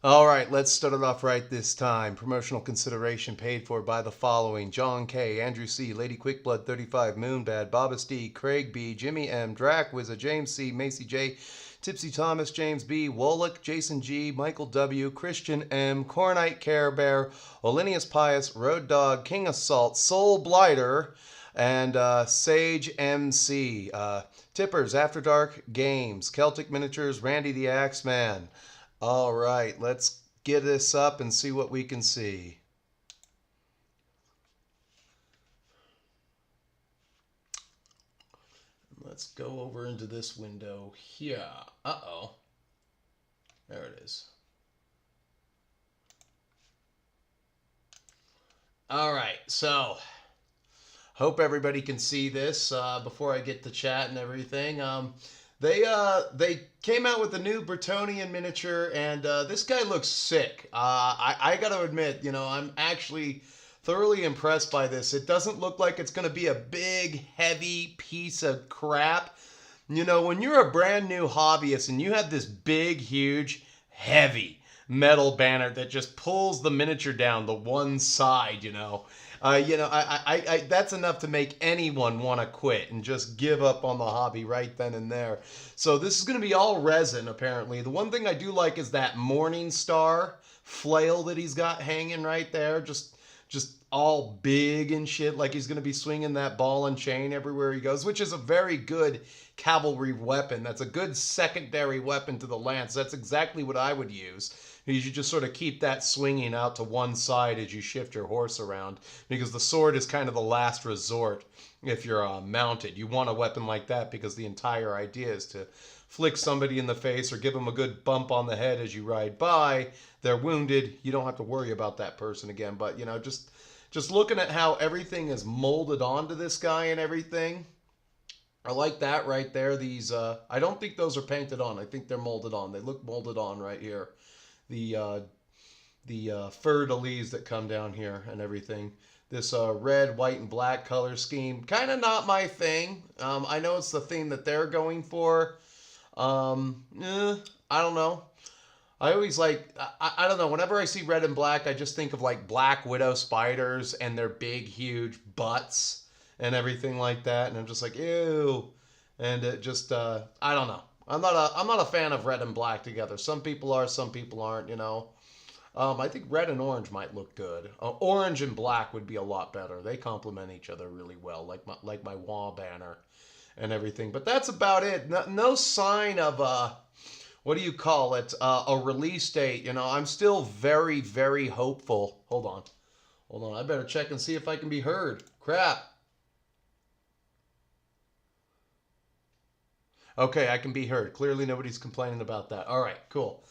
All right, let's start it off right this time. Promotional consideration paid for by the following: John K, Andrew C, Lady Quickblood 35, Moonbad, Bobbis D, Craig B, Jimmy M, Drac Wizza, James C, Macy J, Tipsy Thomas, James B, Wolock, Jason G, Michael W, Christian M, Cornite Care Bear, Olinius Pius, Road Dog, King Assault, Soul Blighter, and Sage MC. Tippers, After Dark Games, Celtic Miniatures, Randy the Axeman. All right, let's get this up and see what we can see. Let's go over into this window here. Uh-oh. There it is. All right, so hope everybody can see this before I get to chat and everything. They came out with a new Bretonnian miniature, and this guy looks sick. I got to admit, I'm actually thoroughly impressed by this. It doesn't look like it's going to be a big, heavy piece of crap. When you're a brand new hobbyist and you have this big, huge, heavy metal banner that just pulls the miniature down the one side, that's enough to make anyone want to quit and just give up on the hobby right then and there. So this is going to be all resin, apparently. The one thing I do like is that Morning Star flail that he's got hanging right there, just all big and shit, like he's going to be swinging that ball and chain everywhere he goes, which is a very good cavalry weapon. That's a good secondary weapon to the lance. That's exactly what I would use. You just sort of keep that swinging out to one side as you shift your horse around, because the sword is kind of the last resort if you're mounted. You want a weapon like that because the entire idea is to flick somebody in the face or give them a good bump on the head as you ride by. They're wounded. You don't have to worry about that person again. But, just looking at how everything is molded onto this guy and everything, I like that right there. These, I don't think those are painted on. I think they're molded on. They look molded on right here. The fleur-de-lis that come down here and everything. This red, white, and black color scheme, kind of not my thing. I know it's the theme that they're going for. I don't know. I always I don't know, whenever I see red and black, I just think of like Black Widow spiders and their big, huge butts and everything like that. And I'm just like, ew. And it just, I don't know. I'm not a fan of red and black together. Some people are, some people aren't, I think red and orange might look good. Orange and black would be a lot better. They complement each other really well, like my wall banner and everything. But that's about it. No sign of what do you call it? A release date. I'm still very, very hopeful. Hold on. I better check and see if I can be heard. Crap. Okay, I can be heard. Clearly nobody's complaining about that. All right, cool.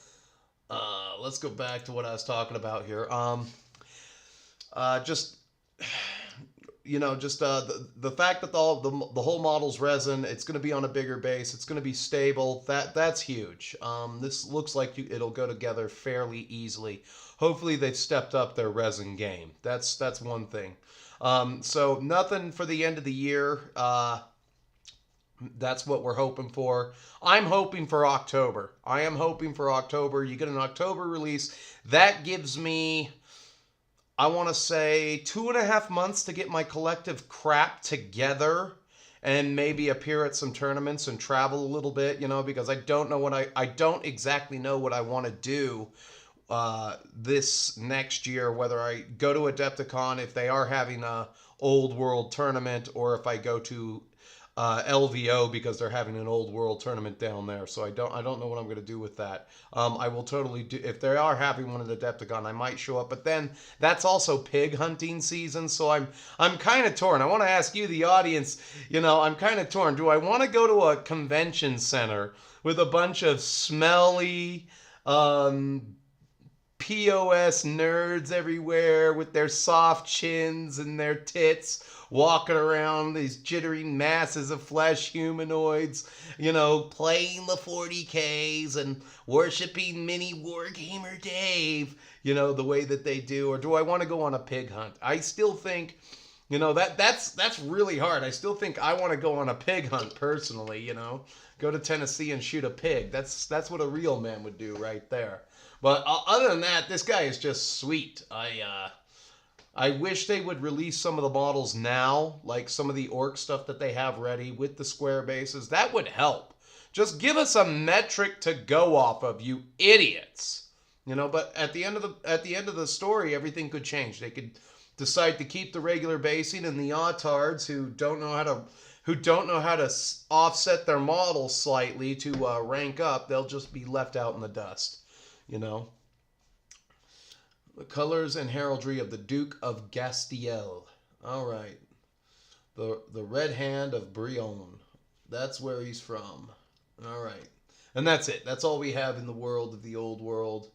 Let's go back to what I was talking about here. Just the fact that the whole model's resin, it's going to be on a bigger base, it's going to be stable. That's huge. This looks like it'll go together fairly easily. Hopefully they've stepped up their resin game. That's one thing. So nothing for the end of the year. That's what we're hoping for. I'm hoping for October. I am hoping for October. You get an October release. That gives me, I want to say, 2.5 months to get my collective crap together and maybe appear at some tournaments and travel a little bit, because I don't know I don't exactly know what I want to do this next year, whether I go to Adepticon if they are having a old world tournament, or if I go to LVO because they're having an old world tournament down there. So I don't know what I'm going to do with that. I will totally do, if they are having one at Adepticon, I might show up. But then that's also pig hunting season, so I'm kind of torn. I want to ask you, the audience, I'm kind of torn. Do I want to go to a convention center with a bunch of smelly POS nerds everywhere with their soft chins and their tits, walking around these jittery masses of flesh humanoids, playing the 40Ks and worshiping mini Wargamer Dave, the way that they do? Or do I want to go on a pig hunt? I still think You know, that's really hard. I still think I want to go on a pig hunt personally, you know. Go to Tennessee and shoot a pig. That's what a real man would do right there. But other than that, this guy is just sweet. I wish they would release some of the models now, like some of the Ork stuff that they have ready with the square bases. That would help. Just give us a metric to go off of, you idiots. You know, but at the end of the story, everything could change. They could decide to keep the regular basing, and the autards who don't know how to offset their models slightly to rank up, they'll just be left out in the dust. You know. The colors and heraldry of the Duke of Gastiel. All right. The Red Hand of Brion. That's where he's from. All right. And that's it. That's all we have in the world of the old world.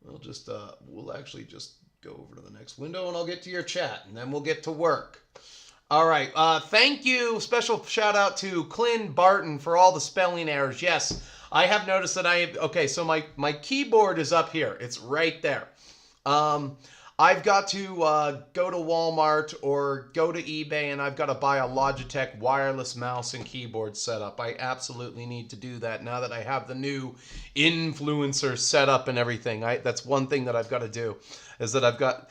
We'll actually just go over to the next window and I'll get to your chat and then we'll get to work. All right. Thank you. Special shout out to Clint Barton for all the spelling errors. Yes, I have noticed that okay, so my keyboard is up here. It's right there. I've got to go to Walmart or go to eBay and I've got to buy a Logitech wireless mouse and keyboard setup. I absolutely need to do that now that I have the new influencer setup and everything. That's one thing that I've got to do, is that I've got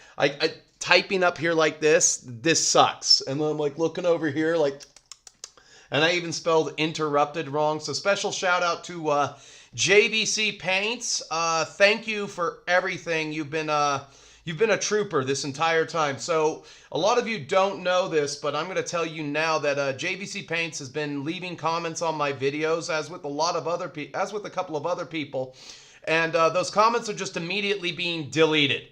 typing up here like this sucks. And then I'm like looking over here like, and I even spelled interrupted wrong. So special shout out to JVC Paints. Thank you for everything. You've been a trooper this entire time. So a lot of you don't know this, but I'm going to tell you now that JVC Paints has been leaving comments on my videos, as with a couple of other people, and those comments are just immediately being deleted.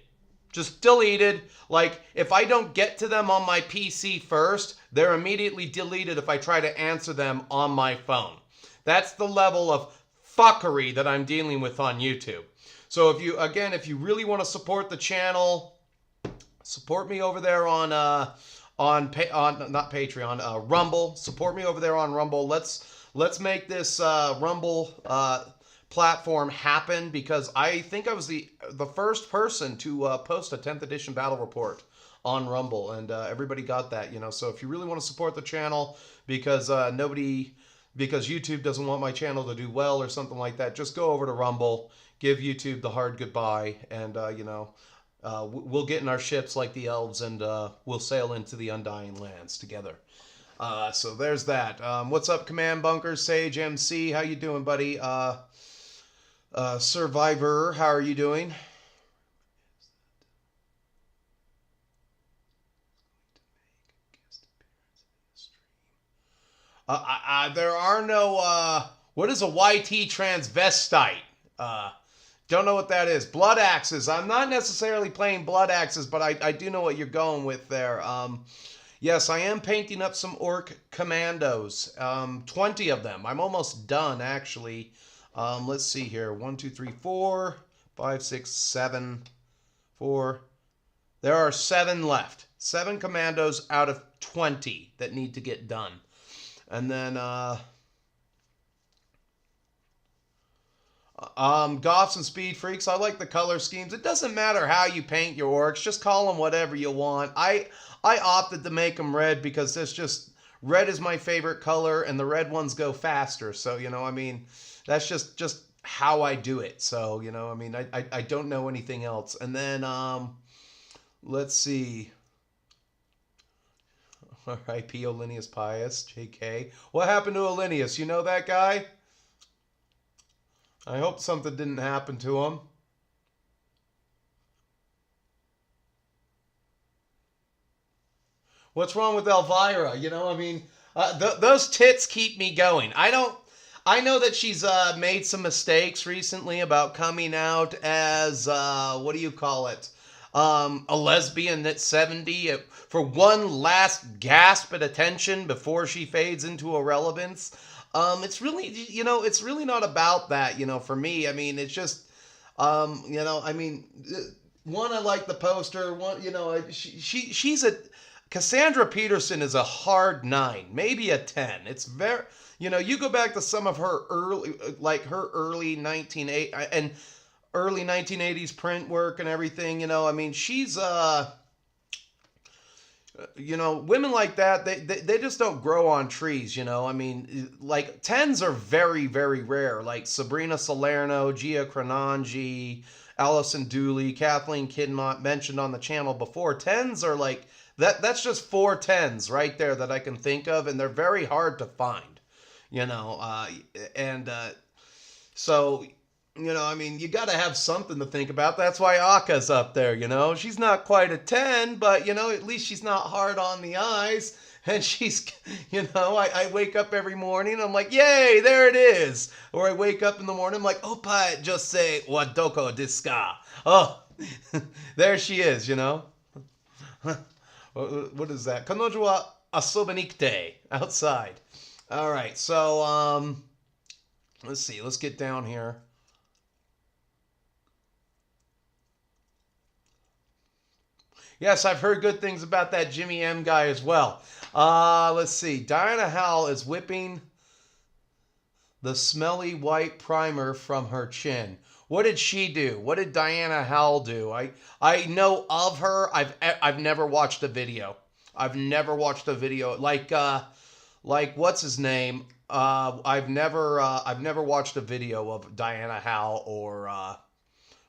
Just deleted. Like, if I don't get to them on my PC first, they're immediately deleted if I try to answer them on my phone. That's the level of fuckery that I'm dealing with on YouTube. So if you really want to support the channel, support me over there on not Patreon, Rumble. Support me over there on Rumble. Let's make this Rumble platform happen, because I think I was the first person to post a 10th edition battle report on Rumble, and everybody got that, you know. So if you really want to support the channel, because YouTube doesn't want my channel to do well or something like that, just go over to Rumble, give YouTube the hard goodbye, and we'll get in our ships like the elves, and we'll sail into the Undying Lands together. So there's that. What's up, Command Bunkers? Sage MC, how you doing, buddy? Survivor, how are you doing? There are no, what is a YT transvestite? Don't know what that is. Blood Axes. I'm not necessarily playing Blood Axes, but I do know what you're going with there. Yes, I am painting up some Ork Kommandos. 20 of them. I'm almost done, actually. Let's see here. 1, 2, 3, 4, 5, 6, 7, 4. There are 7 left. 7 Kommandos out of 20 that need to get done. And then, Goths and Speed Freaks, I like the color schemes. It doesn't matter how you paint your orcs. Just call them whatever you want. I opted to make them red because red is my favorite color, and the red ones go faster. So, you know, I mean, that's just how I do it. So, you know, I mean, I don't know anything else. And then, let's see. R.I.P. Olinius Pius, J.K. What happened to Olinius? You know that guy? I hope something didn't happen to him. What's wrong with Elvira? You know, I mean, those tits keep me going. I know that she's made some mistakes recently about coming out as, what do you call it? A lesbian at 70 for one last gasp at attention before she fades into irrelevance. It's really, you know, it's really not about that, you know, for me. I mean, it's just, you know, I mean, one, I like the poster. One, you know, she's Cassandra Peterson is a hard 9, maybe a 10. It's very, you know, you go back to some of her early 1980s print work and everything, you know, I mean, she's You know, women like that, they just don't grow on trees, you know. I mean, like, tens are very, very rare. Like Sabrina Salerno, Gia Cronangi, Allison Dooley, Kathleen Kidmont, mentioned on the channel before. Tens are like, that's just four tens right there that I can think of, and they're very hard to find, you know. And so, you know, I mean, you got to have something to think about. That's why Aka's up there, you know. She's not quite a 10, but, you know, at least she's not hard on the eyes. And she's, you know, I wake up every morning, I'm like, yay, there it is. Or I wake up in the morning, I'm like, opa, just say, wadoko desu ka? Oh, there she is, you know. What is that? Kanojo wa asobi ni kite, outside. All right, so, let's see, let's get down here. Yes, I've heard good things about that Jimmy M guy as well. Let's see. Diana Howell is whipping the smelly white primer from her chin. What did she do? What did Diana Howell do? I know of her. I've never watched a video. I've never watched a video like what's his name? I've never watched a video of Diana Howell or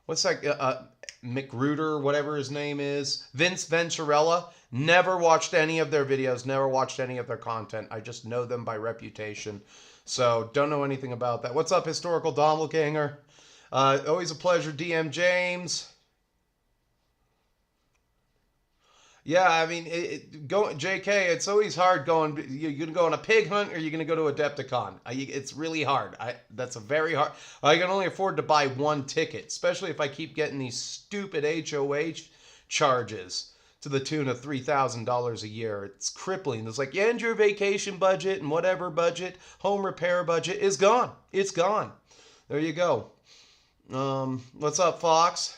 what's that? McRuder, whatever his name is, Vince Venturella. Never watched any of their videos, never watched any of their content. I just know them by reputation. So, don't know anything about that. What's up, Historical Doppelganger? Always a pleasure, DM James. Yeah, I mean, JK, it's always hard going. You're going to go on a pig hunt or you're going to go to Adepticon. It's really hard. That's a very hard. I can only afford to buy one ticket, especially if I keep getting these stupid HOH charges to the tune of $3,000 a year. It's crippling. It's like, yeah, and your vacation budget and whatever budget, home repair budget is gone. It's gone. There you go. What's up, Fox?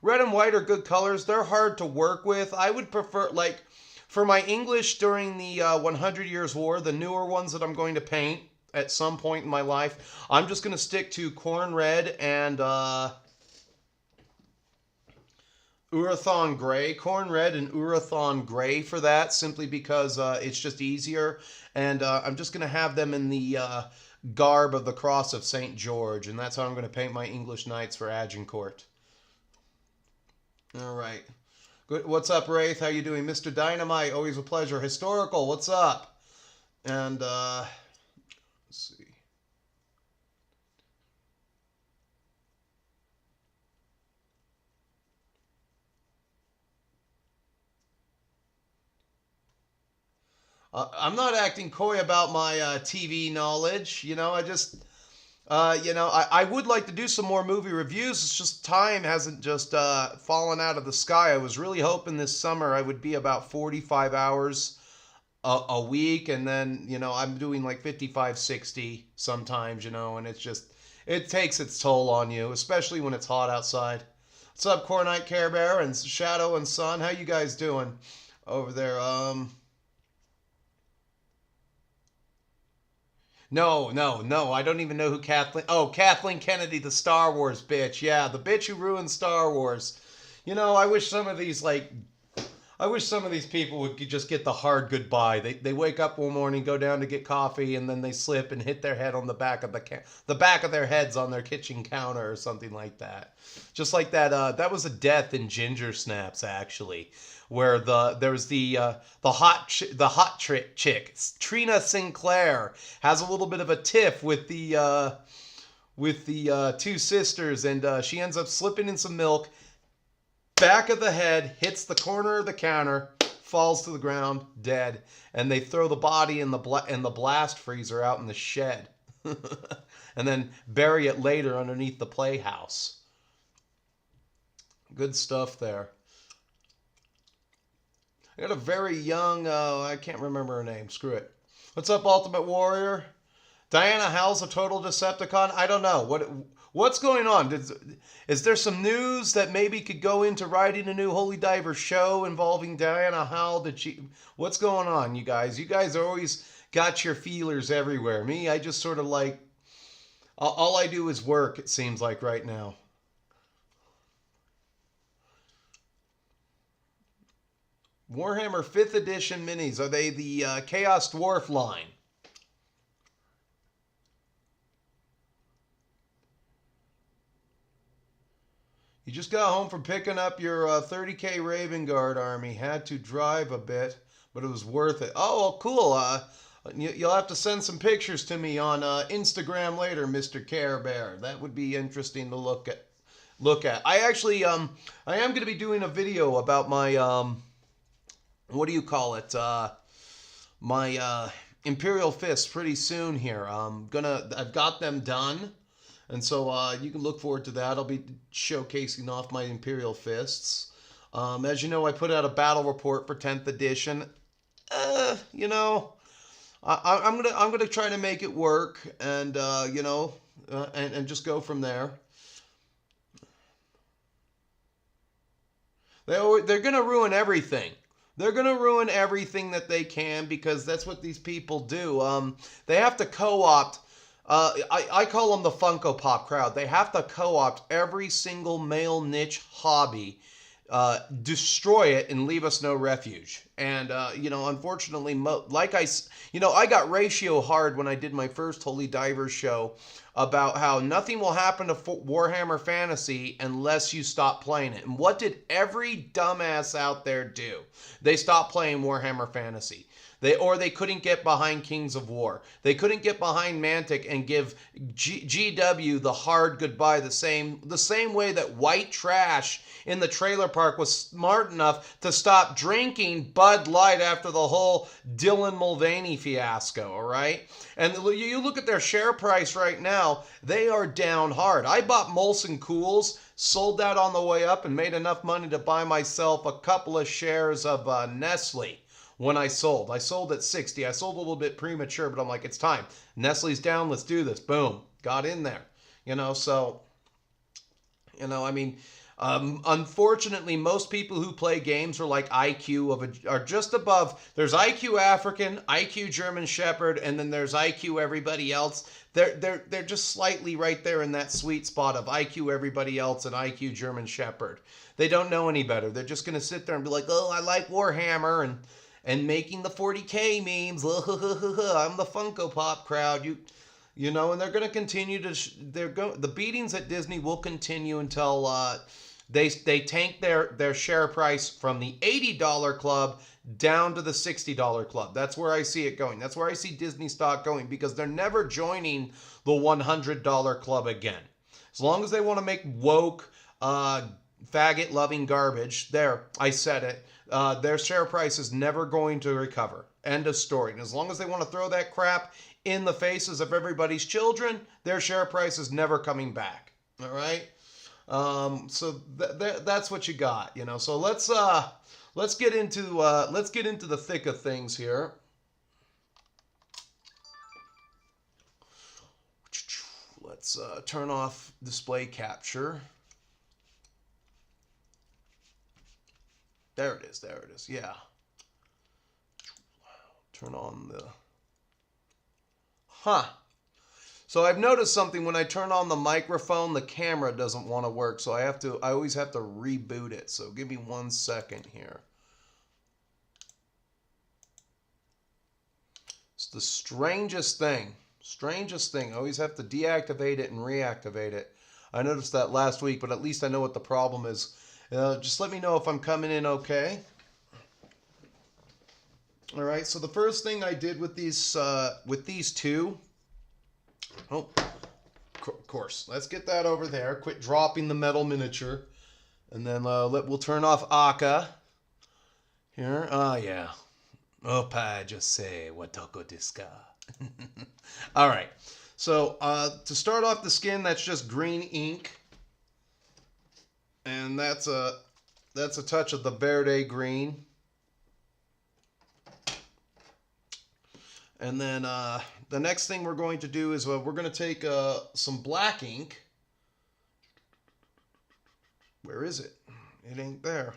Red and white are good colors. They're hard to work with. I would prefer, like, for my English during the 100 Years' War, the newer ones that I'm going to paint at some point in my life, I'm just going to stick to corn red and Urathon gray. Corn red and Urathon gray for that, simply because it's just easier. And I'm just going to have them in the garb of the Cross of St. George. And that's how I'm going to paint my English Knights for Agincourt. All right. Good. What's up, Wraith? How you doing? Mr. Dynamite, always a pleasure. Historical, what's up? And, let's see. I'm not acting coy about my TV knowledge. You know, I just... you know, I would like to do some more movie reviews. It's just time hasn't just fallen out of the sky. I was really hoping this summer I would be about 45 hours a week. And then, you know, I'm doing like 55, 60 sometimes, you know, and it's just, it takes its toll on you, especially when it's hot outside. What's up, Cornite Care Bear and Shadow and Sun? How you guys doing over there? No. I don't even know who Kathleen... Oh, Kathleen Kennedy, the Star Wars bitch. Yeah, the bitch who ruined Star Wars. You know, I wish some of these, like... I wish some of these people would just get the hard goodbye. They wake up one morning, go down to get coffee, and then they slip and hit their head on the back of the back of their heads on their kitchen counter or something like that. Just like that. That was a death in Ginger Snaps, actually, where there was the hot chick Trina Sinclair has a little bit of a tiff with the two sisters, and she ends up slipping in some milk. Back of the head, hits the corner of the counter, falls to the ground, dead. And they throw the body in the blast freezer out in the shed. And then bury it later underneath the playhouse. Good stuff there. I got a very young, I can't remember her name, screw it. What's up, Ultimate Warrior? Diana Howell's a total Decepticon? I don't know. What's going on? Is there some news that maybe could go into writing a new Holy Diver show involving Diana Howell? What's going on, you guys? You guys always got your feelers everywhere. Me, I just sort of like, All I do is work, it seems like right now. Warhammer 5th Edition minis. Are they the Chaos Dwarf line? You just got home from picking up your 30K Raven Guard army. Had to drive a bit, but it was worth it. Oh, well, cool. You'll have to send some pictures to me on Instagram later, Mr. Care Bear. That would be interesting to look at. I actually I am going to be doing a video about my what do you call it? My Imperial Fists pretty soon here. I've got them done. And so you can look forward to that. I'll be showcasing off my Imperial Fists. As you know, I put out a battle report for 10th edition. You know, I'm gonna try to make it work, and you know, and just go from there. They're gonna ruin everything. They're gonna ruin everything that they can, because that's what these people do. They have to co-opt. I call them the Funko Pop crowd. They have to co-opt every single male niche hobby, destroy it, and leave us no refuge. And, you know, unfortunately, I got ratio hard when I did my first Holy Divers show about how nothing will happen to Warhammer Fantasy unless you stop playing it. And what did every dumbass out there do? They stopped playing Warhammer Fantasy. They couldn't get behind Kings of War. They couldn't get behind Mantic and give GW the hard goodbye the same way that white trash in the trailer park was smart enough to stop drinking Bud Light after the whole Dylan Mulvaney fiasco, all right? And you look at their share price right now, they are down hard. I bought Molson Cools, sold that on the way up, and made enough money to buy myself a couple of shares of Nestle. When I sold at 60. I sold a little bit premature, but I'm like, it's time. Nestle's down. Let's do this. Boom. Got in there. You know, so, you know, I mean, unfortunately, most people who play games are like IQ are just above. There's IQ African, IQ German Shepherd, and then there's IQ everybody else. They're just slightly right there in that sweet spot of IQ everybody else and IQ German Shepherd. They don't know any better. They're just gonna sit there and be like, oh, I like Warhammer and making the 40K memes. I'm the Funko Pop crowd. You know, and they're going to continue to. The beatings at Disney will continue until they tank their share price from the $80 club down to the $60 club. That's where I see it going. That's where I see Disney stock going, because they're never joining the $100 club again. As long as they want to make woke, faggot loving garbage, there, I said it. Their share price is never going to recover. End of story. And as long as they want to throw that crap in the faces of everybody's children, their share price is never coming back. All right. So that's what you got. You know. So let's get into the thick of things here. Let's turn off display capture. There it is. Yeah. Turn on the... So I've noticed something. When I turn on the microphone, the camera doesn't want to work. So I always have to reboot it. So give me 1 second here. It's the strangest thing. I always have to deactivate it and reactivate it. I noticed that last week, but at least I know what the problem is. Just let me know if I'm coming in okay. All right, so the first thing I did with these two, of course, let's get that over there. Quit dropping the metal miniature, and then we'll turn off Aka here. Oh yeah, opa just say watoko desu ka. All right, so to start off the skin, that's just green ink. And that's a touch of the Verde green. And then the next thing we're going to do is we're going to take some black ink. Where is it? It ain't there.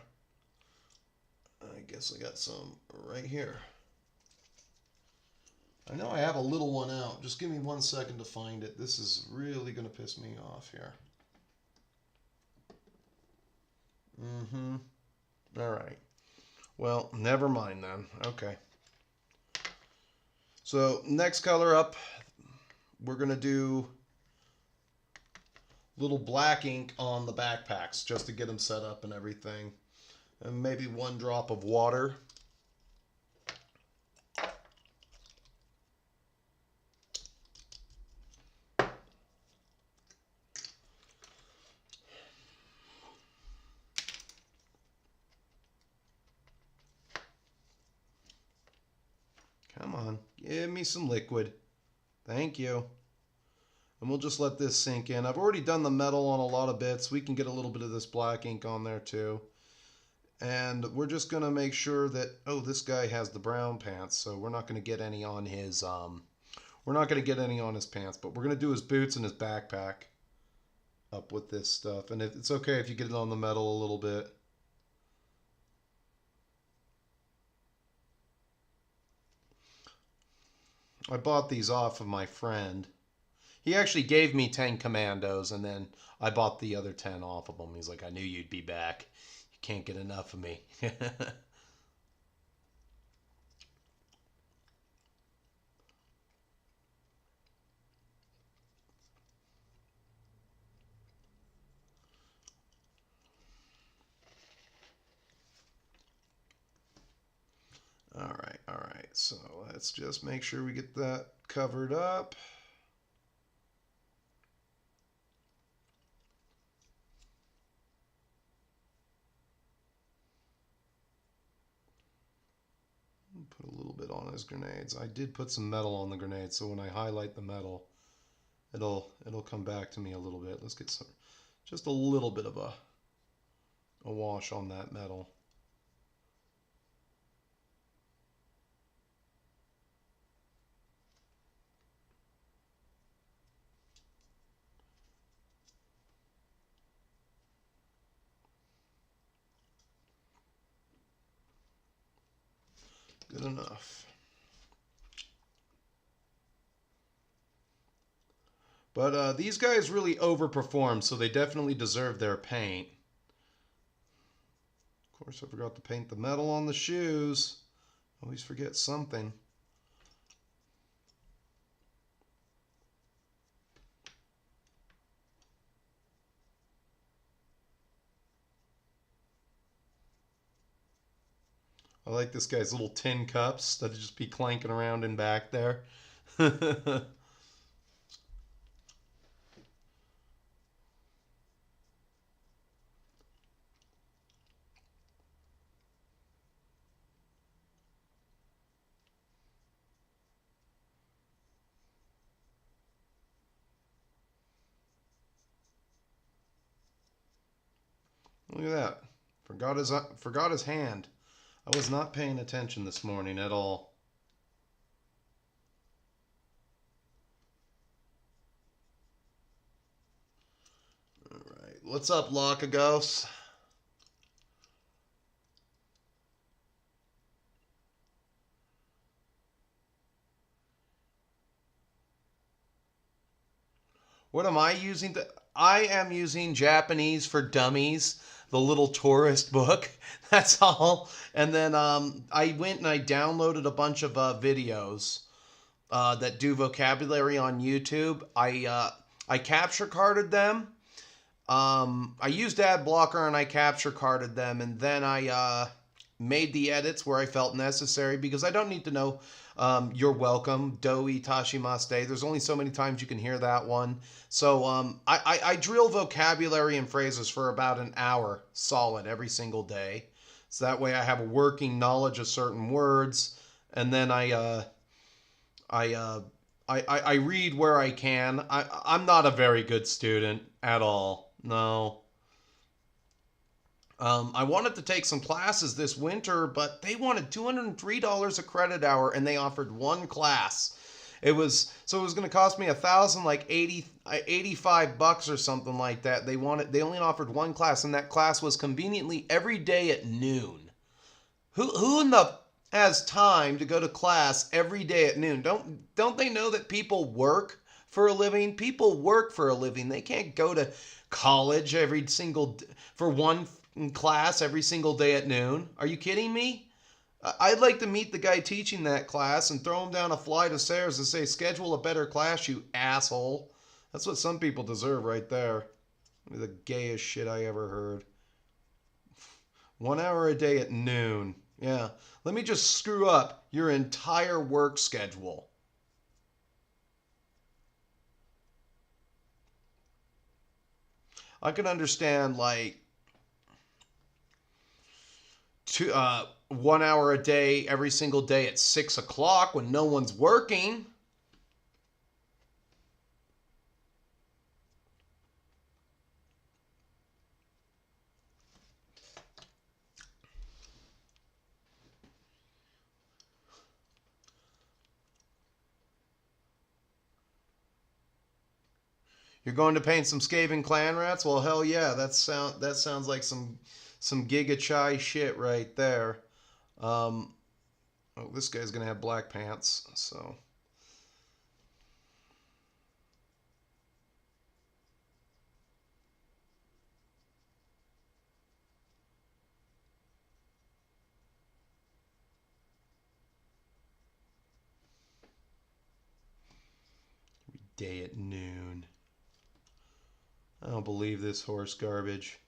I guess I got some right here. I know I have a little one out. Just give me 1 second to find it. This is really going to piss me off here. All right. Well, never mind then. Okay. So next color up, we're going to do little black ink on the backpacks just to get them set up and everything. And maybe 1 drop of water. Come on, give me some liquid. Thank you. And we'll just let this sink in. I've already done the metal on a lot of bits. We can get a little bit of this black ink on there too. And we're just going to make sure that, oh, this guy has the brown pants, so we're not going to get any on his, we're not going to get any on his pants, but we're going to do his boots and his backpack up with this stuff. And it's okay if you get it on the metal a little bit. I bought these off of my friend. He actually gave me 10 commandos, and then I bought the other 10 off of him. He's like, I knew you'd be back. You can't get enough of me. All right. So let's just make sure we get that covered up. Put a little bit on his grenades. I did put some metal on the grenades, so when I highlight the metal, it'll come back to me a little bit. Let's get some, just a little bit of a wash on that metal. Good enough. But these guys really overperformed, so they definitely deserve their paint. Of course, I forgot to paint the metal on the shoes. Always forget something. I like this guy's little tin cups that'd just be clanking around in back there. Look at that. Forgot his hand. I was not paying attention this morning at all. All right. What's up, Lockagos? What am I using? I am using Japanese for Dummies, the little tourist book. That's all. And then I went and I downloaded a bunch of videos that do vocabulary on YouTube. I capture carded them. I used ad blocker and I capture carded them, and then I made the edits where I felt necessary, because I don't need to know you're welcome, doi tashimaste. There's only so many times you can hear that one. So I drill vocabulary and phrases for about an hour solid every single day. So that way I have a working knowledge of certain words, and then I read where I can. I'm not a very good student at all. No. I wanted to take some classes this winter, but they wanted $203 a credit hour, and they offered one class. It was going to cost me $85 or something like that. They only offered one class, and that class was conveniently every day at noon. Who in the has time to go to class every day at noon? Don't they know that people work for a living? People work for a living. They can't go to college for one class every single day at noon. Are you kidding me? I'd like to meet the guy teaching that class and throw him down a flight of stairs and say, schedule a better class, you asshole. That's what some people deserve right there. The gayest shit I ever heard. 1 hour a day at noon. Yeah. Let me just screw up your entire work schedule. I can understand, like, 1 hour a day every single day at 6 o'clock when no one's working. You're going to paint some Skaven clan rats? Well, hell yeah, that sounds like some Giga Chai shit right there. Oh, this guy's gonna have black pants, so. Day at noon. I don't believe this horse garbage.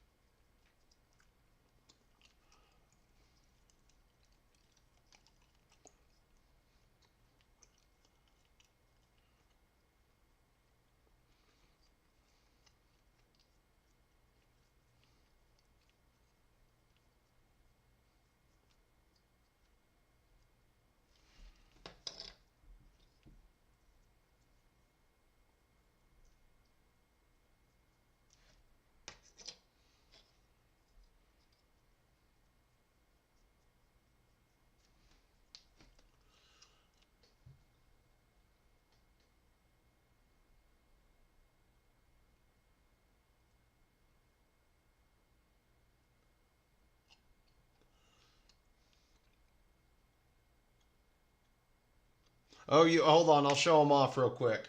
Oh, you hold on. I'll show him off real quick.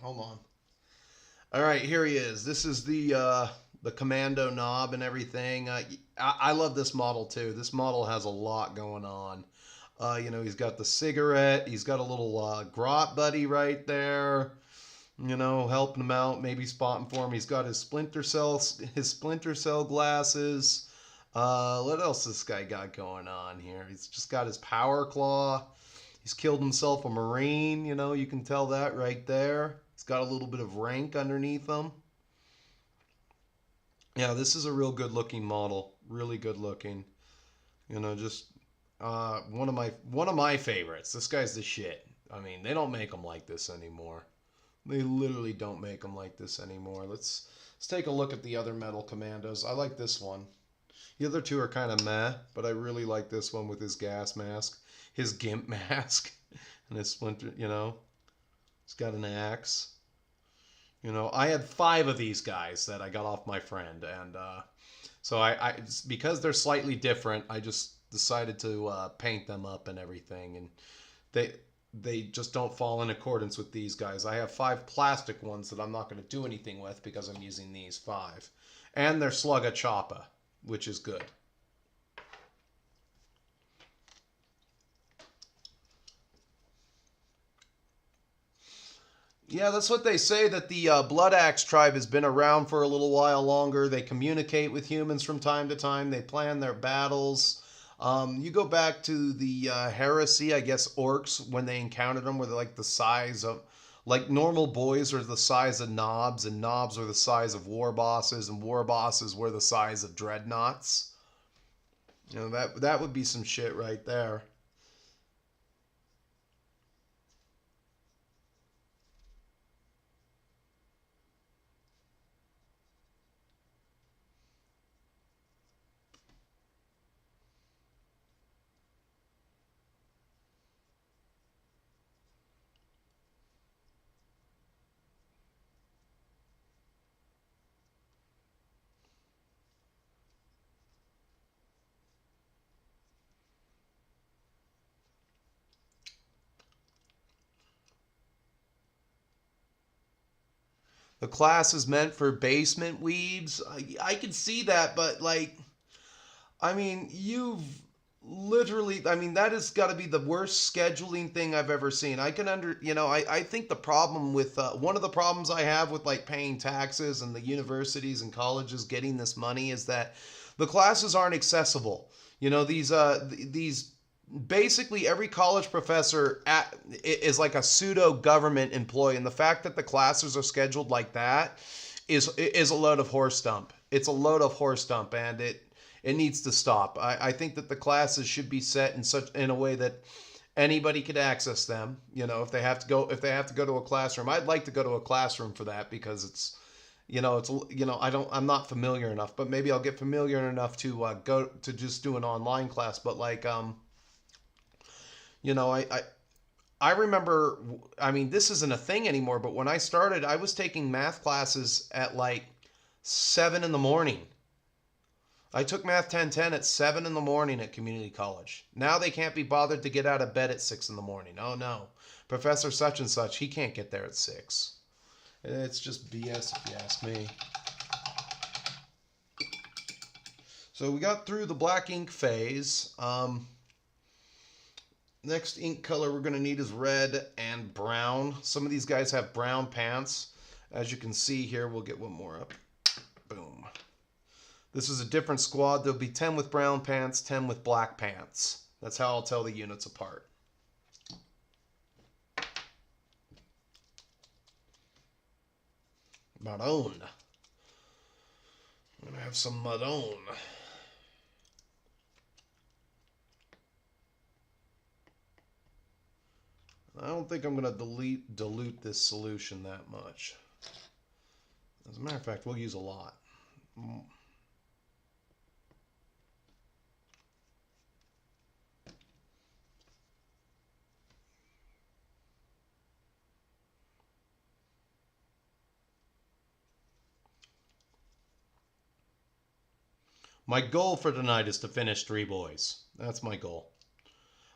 Hold on. All right, here he is. This is the commando knob and everything. I love this model too. This model has a lot going on. He's got the cigarette. He's got a little grot buddy right there. Helping him out, maybe spotting for him. He's got his splinter cell glasses. What else this guy got going on here? He's just got his power claw. He's killed himself a Marine, you can tell that right there. He's got a little bit of rank underneath him. Yeah, this is a real good looking model. Really good looking. Just one of my favorites. This guy's the shit. I mean, they don't make them like this anymore. They literally don't make them like this anymore. Let's take a look at the other metal commandos. I like this one. The other two are kind of meh, but I really like this one with his gas mask, his gimp mask, and his splinter, He's got an axe. I had 5 of these guys that I got off my friend, and so I because they're slightly different, I just decided to paint them up and everything, and they just don't fall in accordance with these guys. I have 5 plastic ones that I'm not going to do anything with because I'm using these 5, and they're Slugga Choppa, which is good. Yeah, that's what they say, that the Blood Axe tribe has been around for a little while longer. They communicate with humans from time to time. They plan their battles. You go back to the heresy, I guess orcs, when they encountered them, were like the size of, like normal boys are the size of knobs, and knobs were the size of war bosses, and war bosses were the size of dreadnoughts. That would be some shit right there. The class is meant for basement weebs. I can see that, but like, I mean, you've literally, I mean, that has got to be the worst scheduling thing I've ever seen. I can I think the problem with, one of the problems I have with like paying taxes and the universities and colleges getting this money is that the classes aren't accessible. These basically every college professor is like a pseudo government employee, and the fact that the classes are scheduled like that is a load of horse dump. It's a load of horse dump, and it needs to stop. I think that the classes should be set in a way that anybody could access them. If they have to go to a classroom, I'd like to go to a classroom for that, because I'm not familiar enough, but maybe I'll get familiar enough to go to just do an online class. But like, you know, I remember, I mean, this isn't a thing anymore, but when I started, I was taking math classes at like 7 in the morning. I took Math 1010 at 7 in the morning at community college. Now they can't be bothered to get out of bed at 6 in the morning. Oh no. Professor such and such, he can't get there at 6. It's just BS if you ask me. So we got through the black ink phase. Next ink color we're going to need is red and brown. Some of these guys have brown pants. As you can see here, we'll get one more up. Boom. This is a different squad. There'll be 10 with brown pants, 10 with black pants. That's how I'll tell the units apart. Maroon. I'm going to have some maroon. I don't think I'm going to dilute this solution that much. As a matter of fact, we'll use a lot. My goal for tonight is to finish 3 boys. That's my goal.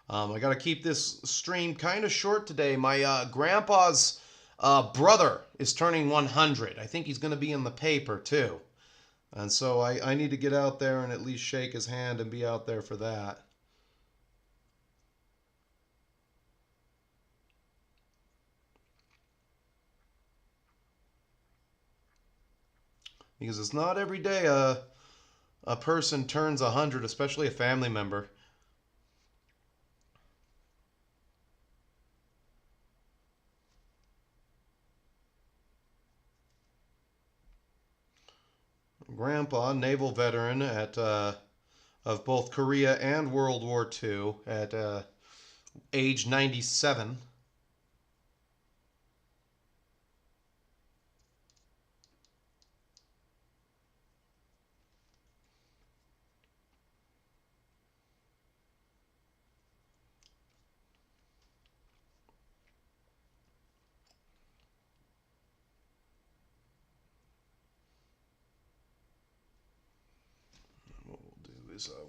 I got to keep this stream kind of short today. My grandpa's brother is turning 100. I think he's going to be in the paper too. And so I need to get out there and at least shake his hand and be out there for that. Because it's not every day a person turns 100, especially a family member. Grandpa, naval veteran of both Korea and World War II at age 97.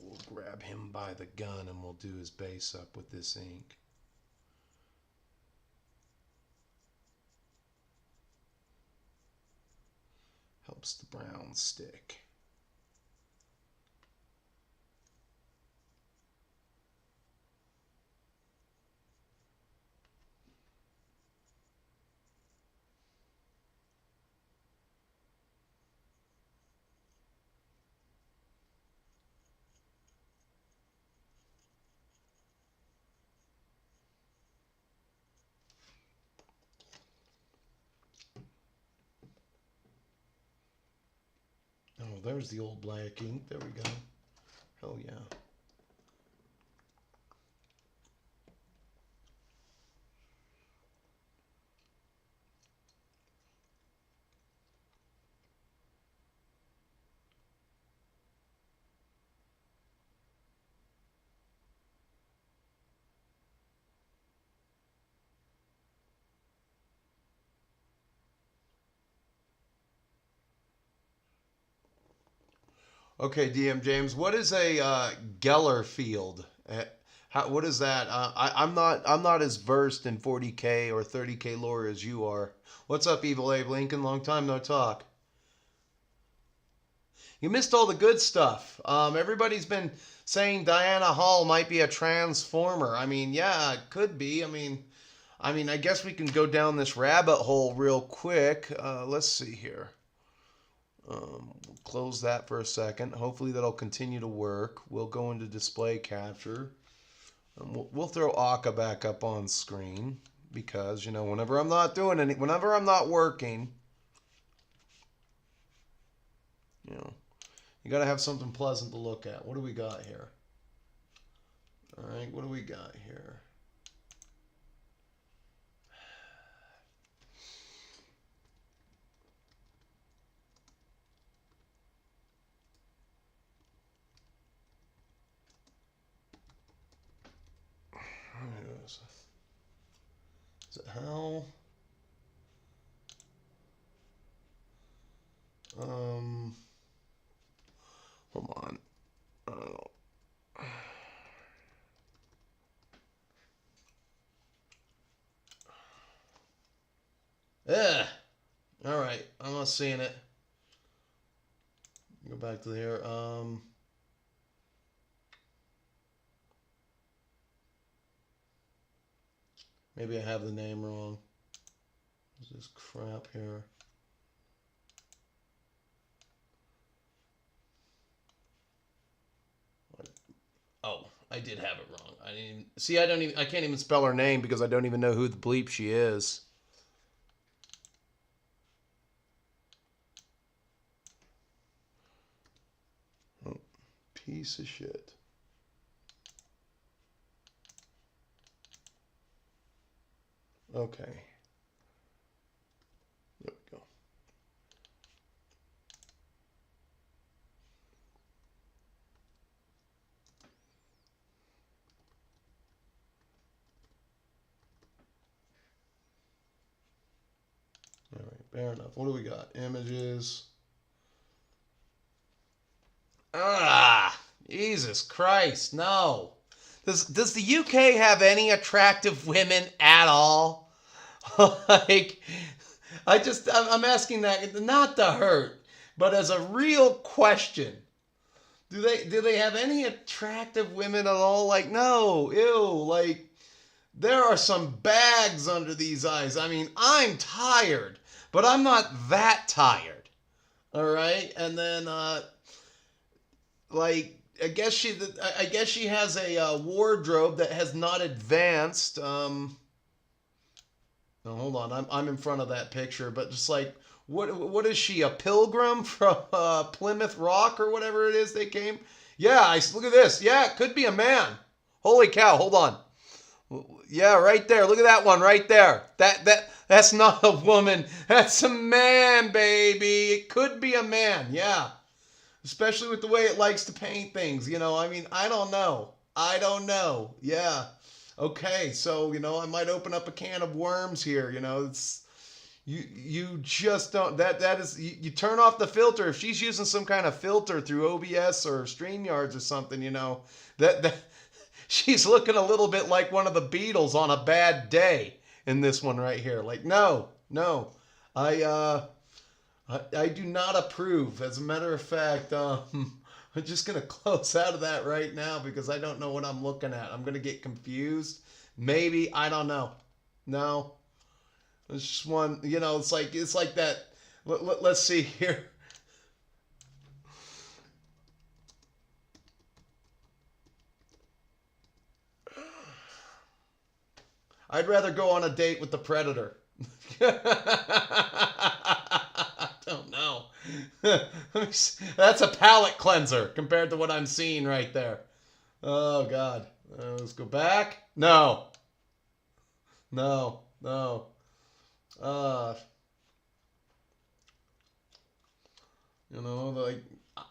We'll grab him by the gun and we'll do his base up with this ink. Helps the brown stick. Oh, there's the old black ink. There we go. Hell yeah. Okay, DM James, what is a Geller field? What is that? I'm not as versed in 40K or 30K lore as you are. What's up, Evil Abe Lincoln? Long time no talk. You missed all the good stuff. Everybody's been saying Diana Hall might be a transformer. I mean, yeah, it could be. I guess we can go down this rabbit hole real quick. Let's see here. We'll close that for a second. Hopefully that'll continue to work. We'll go into display capture. We'll throw Akka back up on screen because, whenever I'm not whenever I'm not working, you got to have something pleasant to look at. What do we got here? All right, what do we got here? Is it Hal? Hold on. Yeah. All right. I'm not seeing it. Go back to here. Maybe I have the name wrong. What's this crap here? Oh, I did have it wrong. I can't even spell her name because I don't even know who the bleep she is. Oh, piece of shit. Okay. There we go. All right, fair enough. What do we got? Images. Jesus Christ, no. Does the UK have any attractive women at all? Like, I'm asking that not to hurt, but as a real question. Do they have any attractive women at all? Like, no, ew, like, there are some bags under these eyes. I mean, I'm tired, but I'm not that tired. All right, and then like, I guess she has a wardrobe that has not advanced. No, hold on, I'm in front of that picture, but just like, what is she, a pilgrim from Plymouth Rock or whatever it is they came? Yeah, look at this. Yeah, it could be a man. Holy cow! Hold on. Yeah, right there. Look at that one right there. That's not a woman. That's a man, baby. It could be a man. Yeah. Especially with the way it likes to paint things, I mean, I don't know. Yeah. Okay, so, I might open up a can of worms here, it's you just don't that is you turn off the filter. If she's using some kind of filter through OBS or StreamYards or something, that she's looking a little bit like one of the Beatles on a bad day in this one right here. Like, no. I do not approve. As a matter of fact, I'm just going to close out of that right now because I don't know what I'm looking at. I'm going to get confused. Maybe. I don't know. No. It's just one, it's like that. Let's see here. I'd rather go on a date with the Predator. Don't know. That's a palate cleanser compared to what I'm seeing right there. Oh, God. Let's go back. No. Like,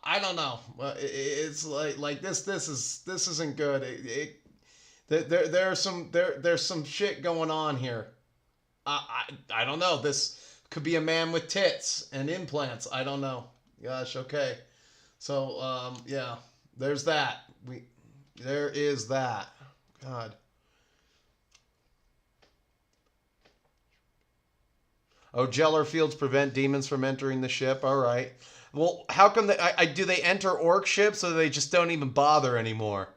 I don't know. It's like this isn't good. There's some shit going on here. I don't know. This could be a man with tits and implants. I don't know. Gosh, okay. So, yeah, there's that. There is that. God. Oh, Jeller fields prevent demons from entering the ship. All right. Well, how come they? Do they enter orc ships, or they just don't even bother anymore?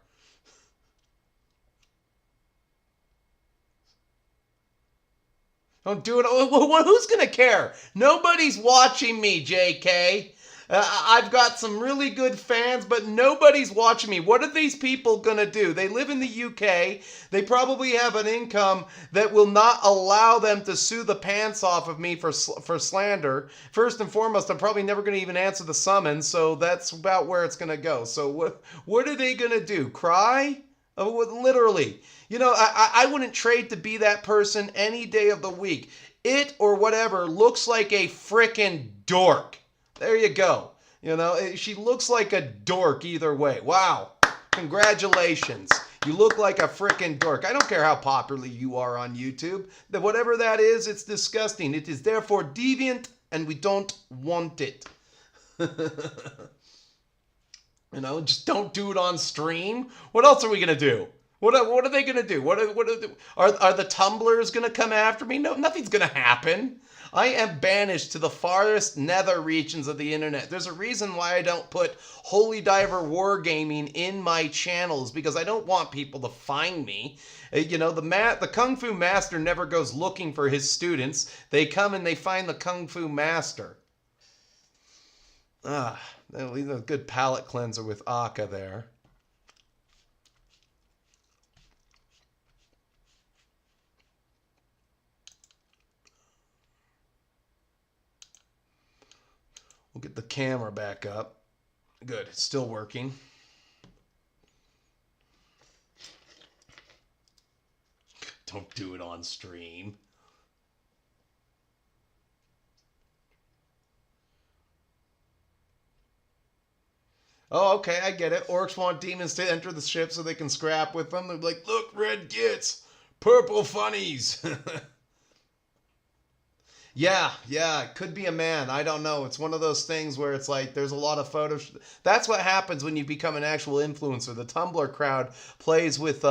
Don't do it. Who's gonna care? Nobody's watching me, JK. I've got some really good fans, but nobody's watching me. What are these people gonna do? They live in the UK. They probably have an income that will not allow them to sue the pants off of me for slander. First and foremost, I'm probably never gonna even answer the summons, so that's about where it's gonna go. So what are they gonna do? Cry? Oh, literally. You know, I wouldn't trade to be that person any day of the week. It or whatever looks like a frickin' dork. There you go. You know, she looks like a dork either way. Wow. Congratulations. You look like a frickin' dork. I don't care how popular you are on YouTube. Whatever that is, it's disgusting. It is therefore deviant, and we don't want it. You know, just don't do it on stream. What else are we gonna do? What are they gonna do? Are the tumblers gonna come after me? No, nothing's gonna happen. I am banished to the farthest nether regions of the internet. There's a reason why I don't put Holy Diver Wargaming in my channels, because I don't want people to find me. You know, the Kung Fu Master never goes looking for his students. They come and they find the Kung Fu Master. Ah, a good palate cleanser with Aka there. We'll get the camera back up. Good, it's still working. Don't do it on stream. Oh, okay, I get it. Orcs want demons to enter the ship so they can scrap with them. They're like, look, red gits, purple funnies. Yeah, it could be a man. I don't know. It's one of those things where it's like there's a lot of photos. That's what happens when you become an actual influencer. The Tumblr crowd plays with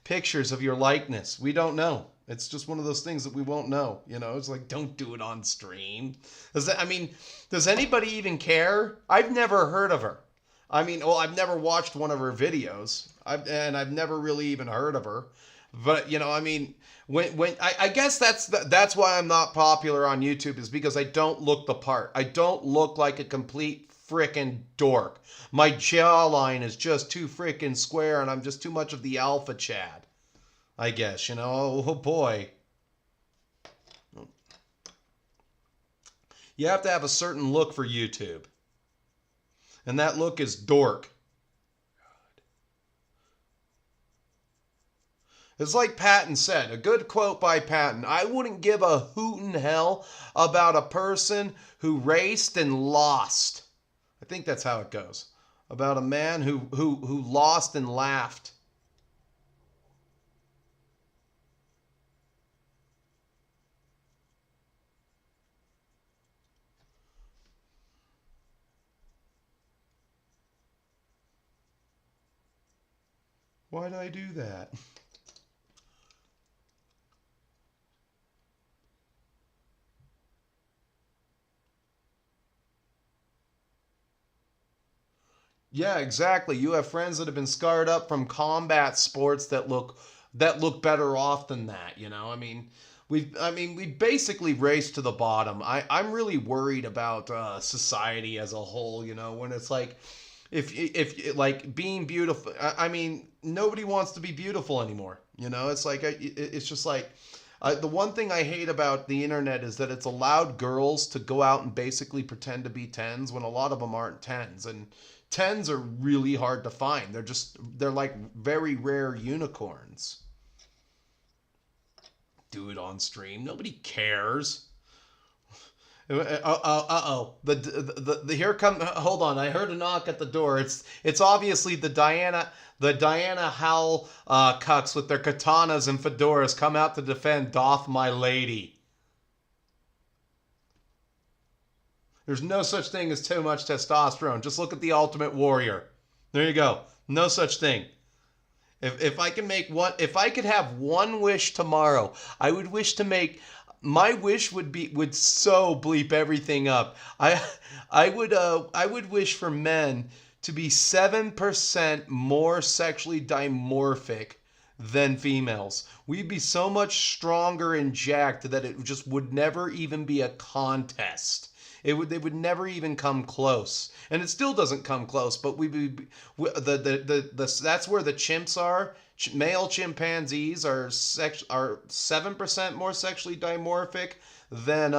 pictures of your likeness. We don't know. It's just one of those things that we won't know. You know, it's like, don't do it on stream. Does anybody even care? I've never heard of her. I mean, well, I've never watched one of her videos. I've never really even heard of her. But, you know, I mean, I guess that's why I'm not popular on YouTube, is because I don't look the part. I don't look like a complete frickin' dork. My jawline is just too frickin' square, and I'm just too much of the alpha Chad. I guess, you know. Oh boy. You have to have a certain look for YouTube. And that look is dork. It's like Patton said, a good quote by Patton: I wouldn't give a hoot in hell about a person who raced and lost. I think that's how it goes. About a man who lost and laughed. Why did I do that? Yeah, exactly. You have friends that have been scarred up from combat sports that look better off than that, you know? We basically raced to the bottom. I'm really worried about society as a whole, you know, when it's like if like being beautiful, nobody wants to be beautiful anymore, you know? It's like it's just like the one thing I hate about the internet is that it's allowed girls to go out and basically pretend to be 10s when a lot of them aren't 10s, and 10s are really hard to find. They're like very rare unicorns. Do it on stream. Nobody cares. Uh-oh. The here come. Hold on. I heard a knock at the door. It's obviously the Diana Howl cucks with their katanas and fedoras come out to defend Doth My Lady. There's no such thing as too much testosterone. Just look at the Ultimate Warrior. There you go. No such thing. If I can make one, if I could have one wish tomorrow, I would wish to make. My wish would so bleep everything up. I would wish for men to be 7% more sexually dimorphic than females. We'd be so much stronger and jacked that it just would never even be a contest. They would never even come close, and it still doesn't come close. But that's where the chimps are. Male chimpanzees are 7% more sexually dimorphic than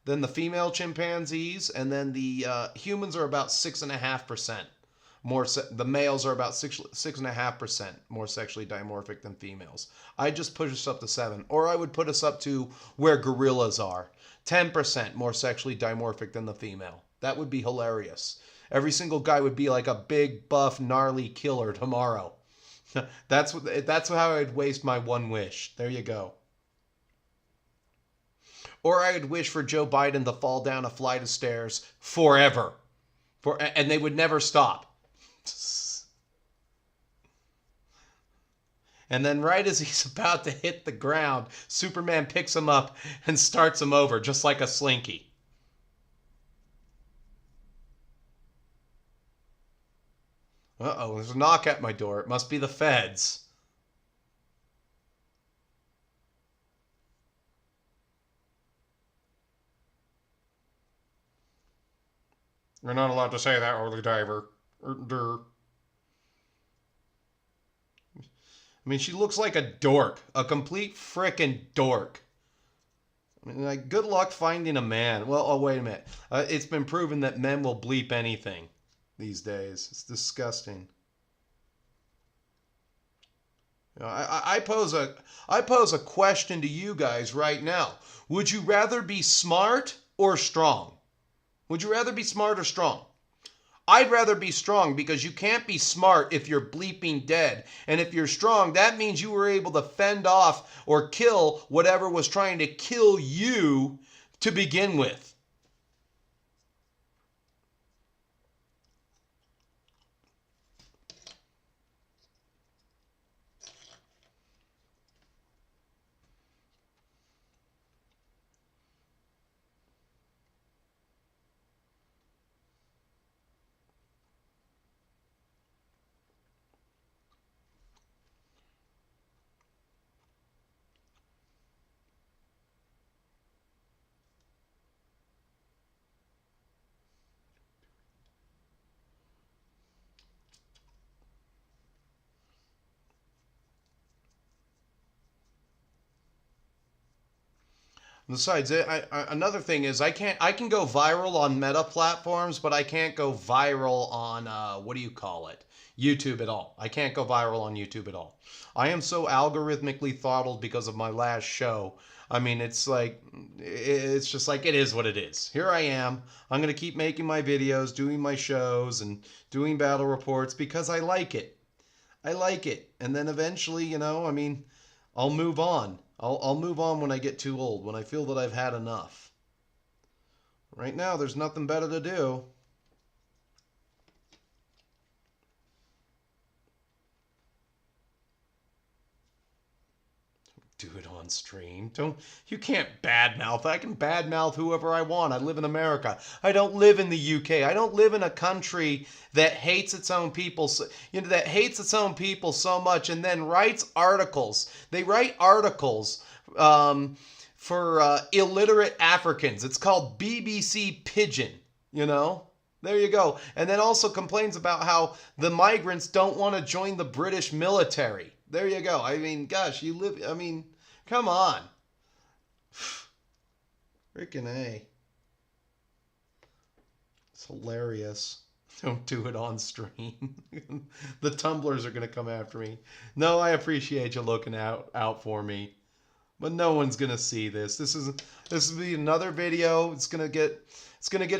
the female chimpanzees, and then the humans are about 6.5% more. The males are about 6.5% more sexually dimorphic than females. I'd just push us up to 7, or I would put us up to where gorillas are. 10% more sexually dimorphic than the female. That would be hilarious. Every single guy would be like a big, buff, gnarly killer tomorrow. That's how I'd waste my one wish. There you go. Or I would wish for Joe Biden to fall down a flight of stairs forever. And they would never stop. And then right as he's about to hit the ground, Superman picks him up and starts him over, just like a slinky. Uh-oh, there's a knock at my door. It must be the feds. You're not allowed to say that, early diver. I mean, she looks like a dork. A complete frickin' dork. I mean, like, good luck finding a man. Well, oh, wait a minute. It's been proven that men will bleep anything these days. It's disgusting. You know, I pose a question to you guys right now. Would you rather be smart or strong? Would you rather be smart or strong? I'd rather be strong, because you can't be smart if you're bleeping dead. And if you're strong, that means you were able to fend off or kill whatever was trying to kill you to begin with. Besides, another thing is I can go viral on meta platforms, but I can't go viral on what do you call it? YouTube at all. I can't go viral on YouTube at all. I am so algorithmically throttled because of my last show. I mean, it's just like it is what it is. Here I am. I'm gonna keep making my videos, doing my shows, and doing battle reports because I like it. I like it, and then eventually, I mean, I'll move on. I'll move on when I get too old, when I feel that I've had enough. Right now, there's nothing better to do. Do it on stream. You can't badmouth. I can badmouth whoever I want. I live in America. I don't live in the UK. I don't live in a country that hates its own people. That hates its own people so much and then writes articles. They write articles for illiterate Africans. It's called BBC Pidgin. There you go. And then also complains about how the migrants don't want to join the British military. There you go. I mean, gosh, come on. Freaking A. It's hilarious. Don't do it on stream. The tumblers are going to come after me. No, I appreciate you looking out for me. But no one's going to see this. This will be another video. It's going to get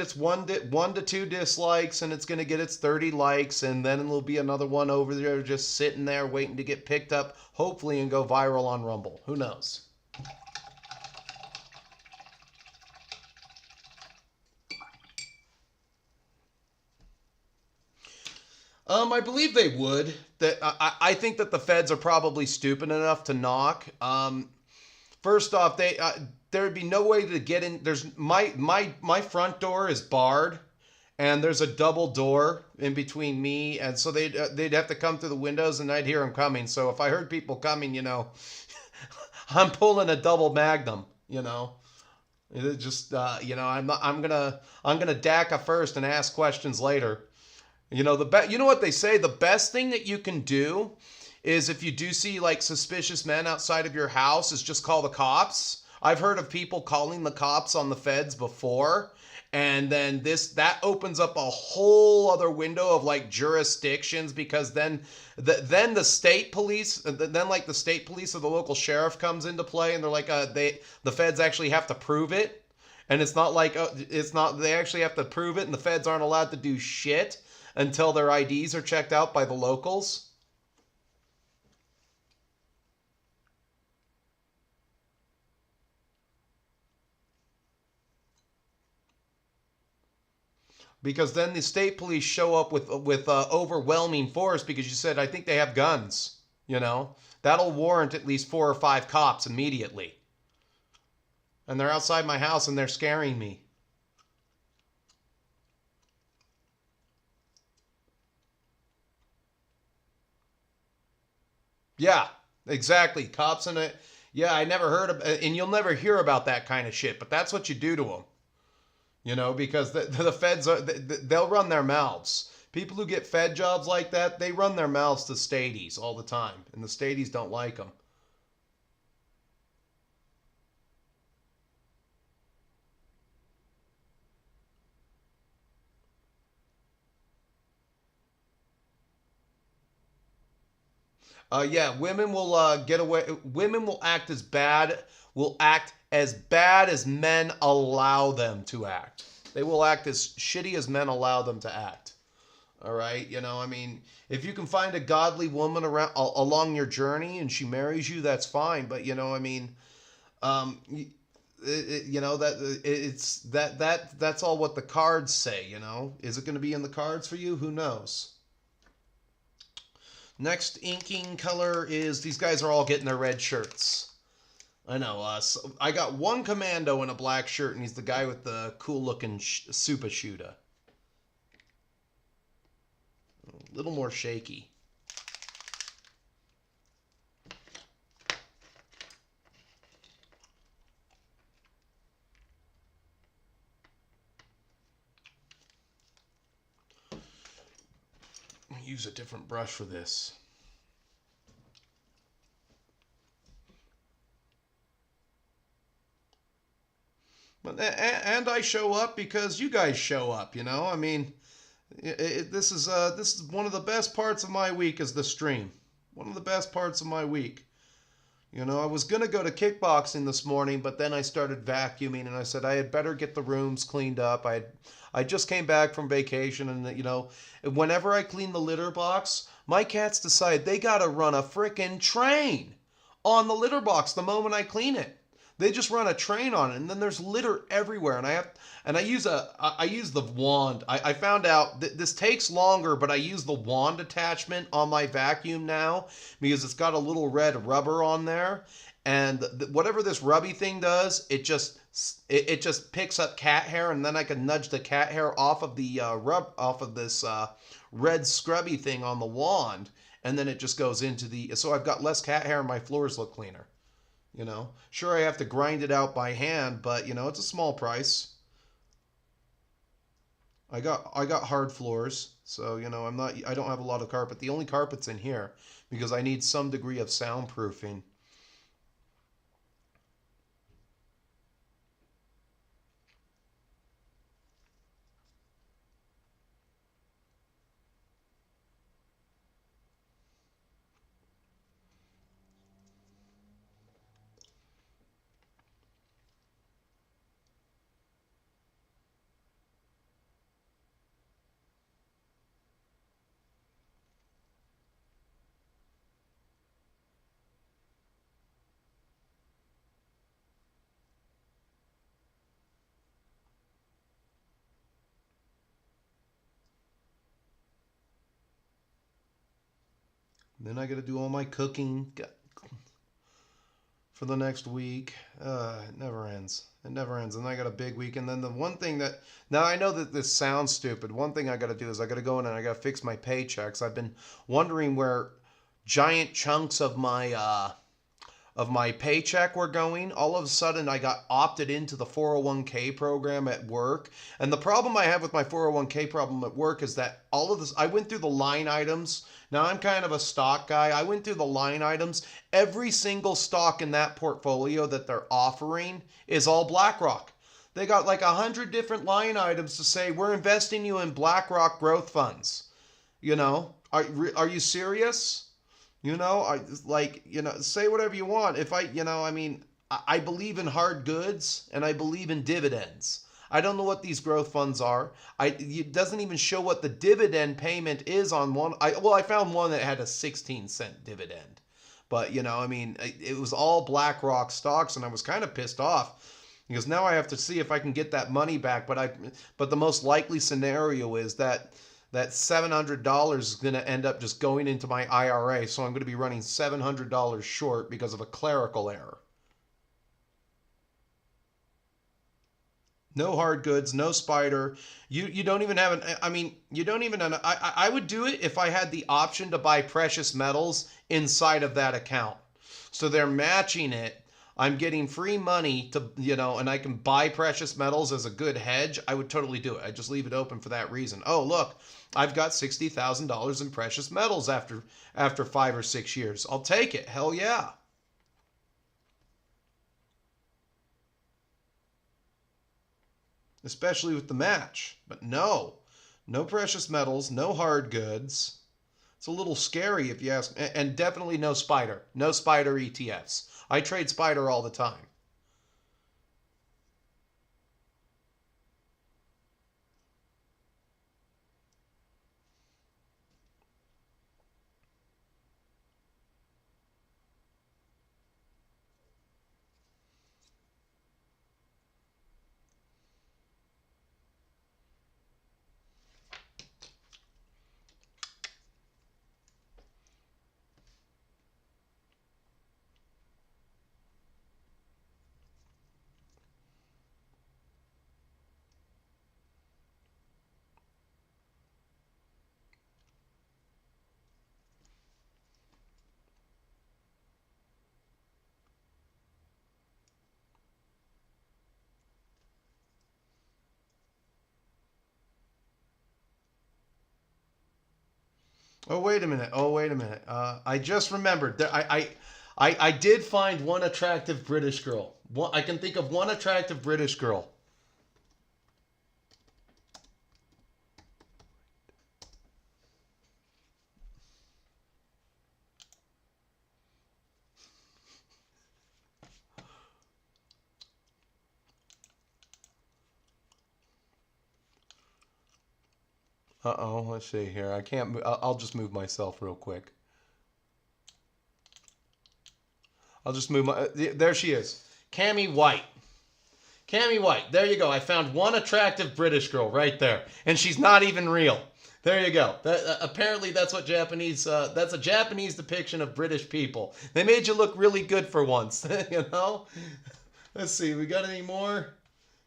its 1 to 2 dislikes, and it's going to get its 30 likes, and then there'll be another one over there just sitting there waiting to get picked up, hopefully, and go viral on Rumble. Who knows? I believe they would. That I think that the feds are probably stupid enough to knock. First off, there'd be no way to get in. There's my front door is barred, and there's a double door in between me, and so they'd have to come through the windows, and I'd hear them coming. So if I heard people coming, I'm pulling a double magnum. It just I'm gonna DACA first and ask questions later. You know what they say, the best thing that you can do is if you do see like suspicious men outside of your house is just call the cops. I've heard of people calling the cops on the feds before, and then that opens up a whole other window of like jurisdictions, because then the state police, then like the state police or the local sheriff comes into play, and they're like the feds actually have to prove it. And it's not like they actually have to prove it, and the feds aren't allowed to do shit until their IDs are checked out by the locals. Because then the state police show up with overwhelming force, because you said, I think they have guns. That'll warrant at least 4 or 5 cops immediately. And they're outside my house and they're scaring me. Yeah, exactly. Cops in it. Yeah, I never heard of, and you'll never hear about that kind of shit, but that's what you do to them. Because the feds they'll run their mouths. People who get fed jobs like that, they run their mouths to stadies all the time, and the stadies don't like them. Yeah, women will get away. Women will act as bad. Will act as bad as men allow them to act. They will act as shitty as men allow them to act. All right, if you can find a godly woman around along your journey and she marries you, that's fine. But um, that's all what the cards say. Is it going to be in the cards for you? Who knows? Next inking color is, these guys are all getting their red shirts. I know. So I got one commando in a black shirt, and he's the guy with the cool looking super shooter. A little more shaky. Use a different brush for this. And I show up because you guys show up. This is one of the best parts of my week is the stream. One of the best parts of my week. I was gonna go to kickboxing this morning, but then I started vacuuming, and I said I had better get the rooms cleaned up. I just came back from vacation, and whenever I clean the litter box, my cats decide they gotta run a frickin' train on the litter box the moment I clean it. They just run a train on it, and then there's litter everywhere. And I use the wand. I found out that this takes longer, but I use the wand attachment on my vacuum now because it's got a little red rubber on there, and whatever this rubby thing does, it just picks up cat hair, and then I can nudge the cat hair off of the off of this red scrubby thing on the wand, and then it just goes into so I've got less cat hair and my floors look cleaner. Sure, I have to grind it out by hand, but it's a small price. I got hard floors, so I don't have a lot of carpet. The only carpet's in here because I need some degree of soundproofing. Then I got to do all my cooking for the next week. It never ends. It never ends. And I got a big week. And then the one thing that, now I know that this sounds stupid. One thing I got to do is I got to go in and I got to fix my paychecks. I've been wondering where giant chunks of my paycheck were going. All of a sudden, I got opted into the 401k program at work. And the problem I have with my 401k problem at work is that all of this, I went through the line items. Now, I'm kind of a stock guy. I went through the line items. Every single stock in that portfolio that they're offering is all BlackRock. They got like 100 different line items to say, we're investing you in BlackRock growth funds. You know, are you serious? You know, say whatever you want. If I believe in hard goods and I believe in dividends. I don't know what these growth funds are. It doesn't even show what the dividend payment is on one. I found one that had a 16-cent dividend. But, it was all BlackRock stocks, and I was kind of pissed off because now I have to see if I can get that money back. But the most likely scenario is that $700 is going to end up just going into my IRA. So I'm going to be running $700 short because of a clerical error. No hard goods, no spider. You don't even have I would do it if I had the option to buy precious metals inside of that account. So they're matching it. I'm getting free money to, and I can buy precious metals as a good hedge. I would totally do it. I just leave it open for that reason. Oh, look, I've got $60,000 in precious metals after 5 or 6 years. I'll take it. Hell yeah. Especially with the match. But no precious metals, no hard goods. It's a little scary if you ask. And definitely no spider. No spider ETFs. I trade spider all the time. Oh, wait a minute. I just remembered that I did find one attractive British girl. I can think of one attractive British girl. Uh-oh, let's see here. I can't. I'll just move myself real quick. I'll just move my. There she is, Cammy White. Cammy White. There you go. I found one attractive British girl right there, and she's not even real. There you go. Apparently, that's what Japanese. That's a Japanese depiction of British people. They made you look really good for once. You know. Let's see. We got any more?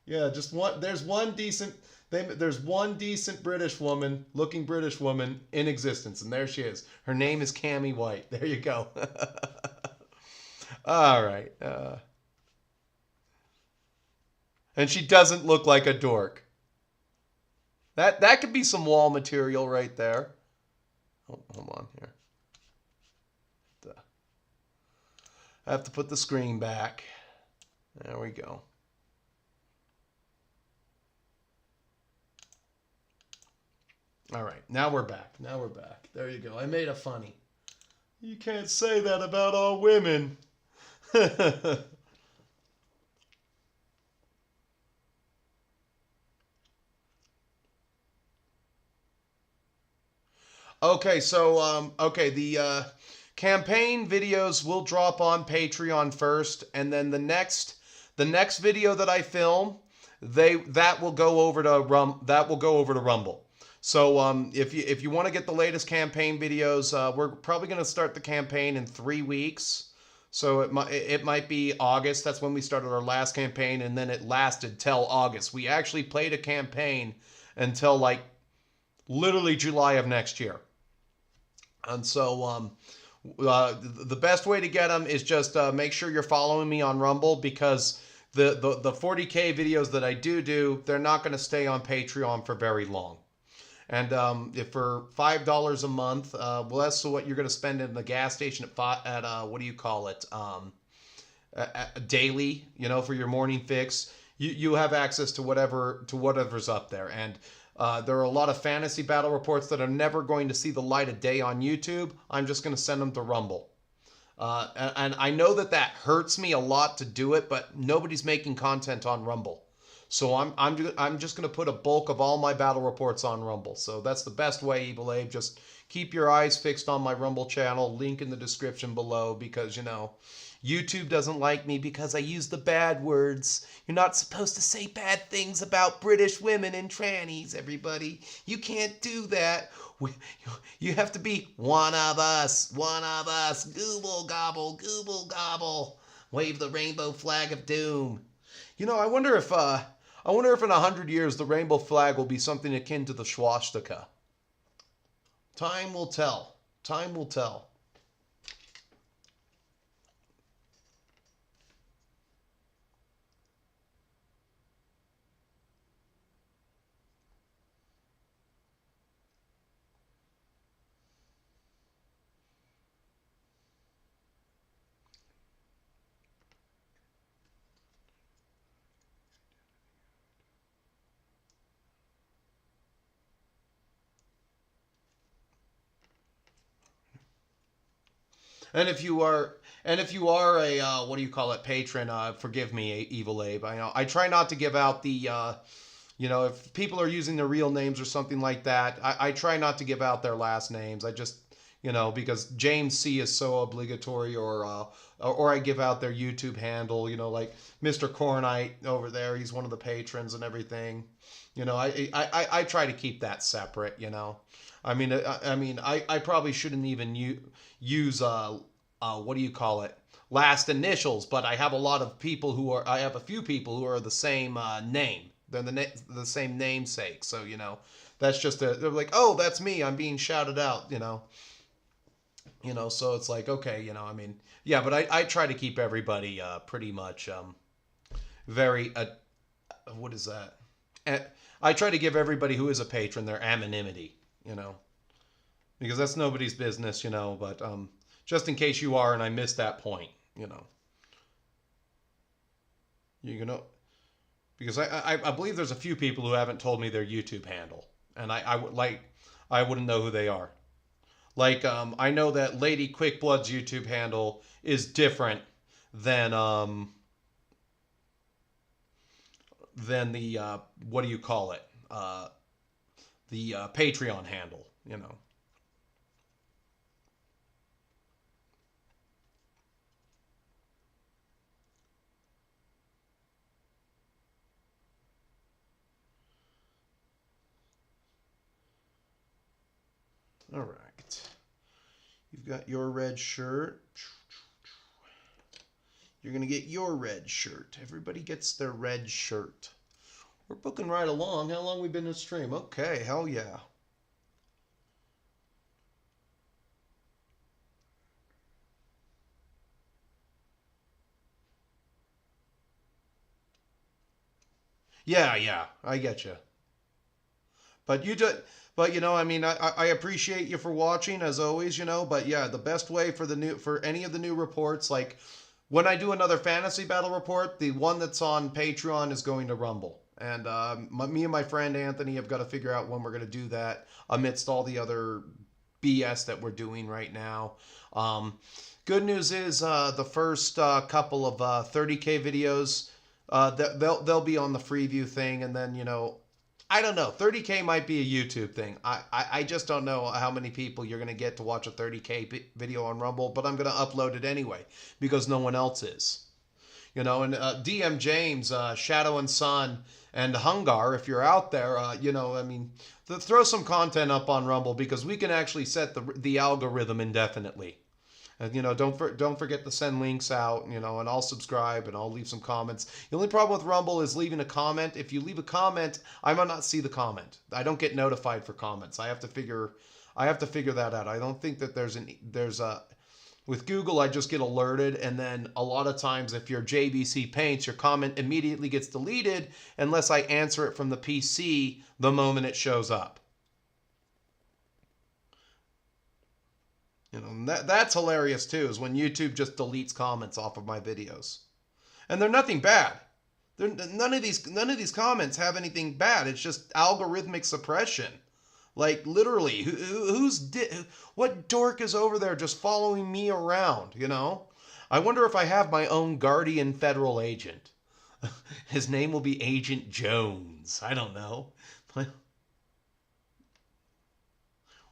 Yeah, just one. There's one decent. There's one decent British woman, looking British woman in existence, and there she is. Her name is Cammy White. There you go. All right. And she doesn't look like a dork. That could be some wall material right there. Oh, hold on here. I have to put the screen back. There we go. All right, now we're back. There you go. I made a funny. You can't say that about all women. Okay, so the campaign videos will drop on Patreon first, and then the next video that I film, that will go over to Rumble. So if you want to get the latest campaign videos, we're probably going to start the campaign in 3 weeks. So it might be August. That's when we started our last campaign, and then it lasted till August. We actually played a campaign until like literally July of next year. And so the best way to get them is just make sure you're following me on Rumble, because the 40K videos that I do, they're not going to stay on Patreon for very long. And if for $5 a month, well, that's what you're going to spend in the gas station at what do you call it? Daily, for your morning fix. You have access to whatever's up there. And there are a lot of fantasy battle reports that are never going to see the light of day on YouTube. I'm just going to send them to Rumble. And I know that hurts me a lot to do it, but nobody's making content on Rumble. So I'm just going to put a bulk of all my battle reports on Rumble. So that's the best way, Evil Abe. Just keep your eyes fixed on my Rumble channel. Link in the description below, because, YouTube doesn't like me because I use the bad words. You're not supposed to say bad things about British women and trannies, everybody. You can't do that. You have to be one of us. Gooble gobble, gooble gobble. Wave the rainbow flag of doom. I wonder if in 100 years the rainbow flag will be something akin to the swastika. Time will tell. Time will tell. And if you are a what do you call it, patron, forgive me, Evil Abe. I try not to give out the if people are using their real names or something like that, I try not to give out their last names. I just because James C is so obligatory, or I give out their YouTube handle, like Mr. Cornite over there, he's one of the patrons and everything. I try to keep that separate, I probably shouldn't even use what do you call it, last initials, but I have a few people who are the same name. They're the same namesake. So that's just they're like, oh, that's me. I'm being shouted out. So it's like, okay, yeah. But I try to keep everybody pretty much very what is that? I try to give everybody who is a patron their anonymity, because that's nobody's business, but just in case you are and I missed that point, because I believe there's a few people who haven't told me their YouTube handle, and I wouldn't know who they are. Like I know that Lady Quickblood's YouTube handle is different than the what do you call it, the Patreon handle, All right. You've got your red shirt. You're going to get your red shirt. Everybody gets their red shirt. We're booking right along. How long we been in stream? Okay, hell yeah. Yeah, I get you. But I appreciate you for watching as always, but yeah, the best way for any of the new reports, like when I do another fantasy battle report, the one that's on Patreon is going to Rumble. And me and my friend Anthony have got to figure out when we're going to do that amidst all the other BS that we're doing right now. Good news is the first couple of 30K videos, they'll be on the Freeview thing, and then, I don't know. 30K might be a YouTube thing. I just don't know how many people you're going to get to watch a 30K video on Rumble, but I'm going to upload it anyway because no one else is. You know, and DM James, Shadow and Sun, and Hungar, if you're out there, you know, I mean, throw some content up on Rumble because we can actually set the algorithm indefinitely. And, you know, don't forget to send links out, you know, and I'll subscribe and I'll leave some comments. The only problem with Rumble is leaving a comment. If you leave a comment, I might not see the comment. I don't get notified for comments. I have to figure that out. I don't think that there's a with Google, I just get alerted, and then a lot of times if you're JBC Paints, your comment immediately gets deleted unless I answer it from the PC the moment it shows up. You know, that's hilarious too, is when YouTube just deletes comments off of my videos. And they're nothing bad. None of these comments have anything bad. It's just algorithmic suppression. Like literally, what dork is over there just following me around, you know? I wonder if I have my own guardian federal agent. His name will be Agent Jones. I don't know.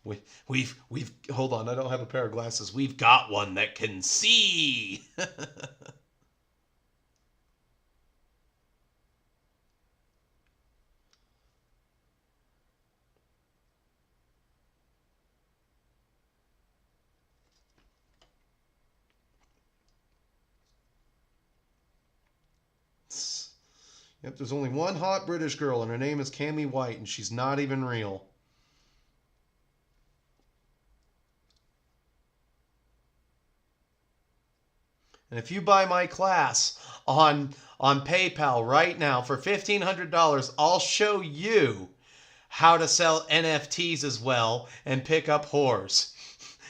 We've hold on, I don't have a pair of glasses. We've got one that can see. Yep, there's only one hot British girl, and her name is Cammy White, and she's not even real. And if you buy my class on PayPal right now for $1,500, I'll show you how to sell NFTs as well and pick up whores.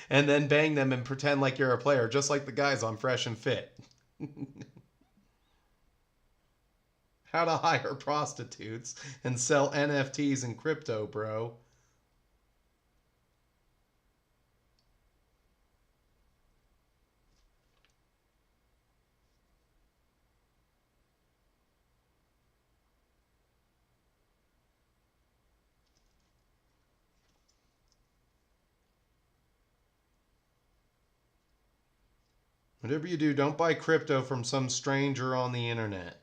And then bang them and pretend like you're a player, just like the guys on Fresh and Fit. How to hire prostitutes and sell NFTs and crypto, bro. Whatever you do, don't buy crypto from some stranger on the internet.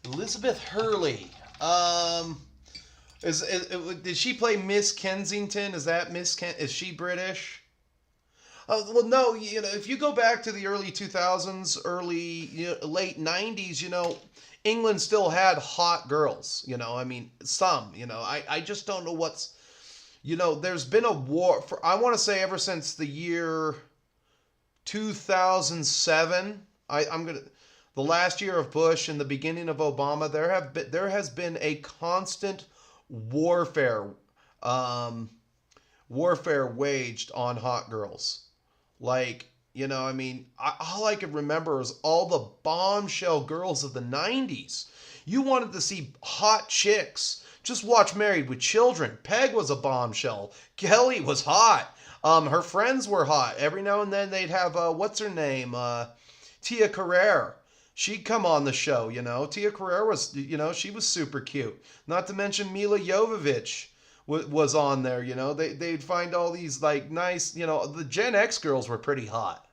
Elizabeth Hurley. Did she play Miss Kensington? Is that is she British? Well, no. You know, if you go back to the early 2000s, late 90s, you know, England still had hot girls. You know, I mean, some. You know, I just don't know what's. You know, there's been a war for. I want to say ever since the year 2007. I'm gonna. The last year of Bush and the beginning of Obama, there has been a constant warfare waged on hot girls. Like, you know, I mean, all I can remember is all the bombshell girls of the 90s. You wanted to see hot chicks. Just watch Married with Children. Peg was a bombshell. Kelly was hot. Her friends were hot. Every now and then they'd have, what's her name? Tia Carrere. She'd come on the show, you know. Tia Carrere was, you know, she was super cute. Not to mention Mila Jovovich was on there, you know. They'd find all these, like, nice, you know, the Gen X girls were pretty hot.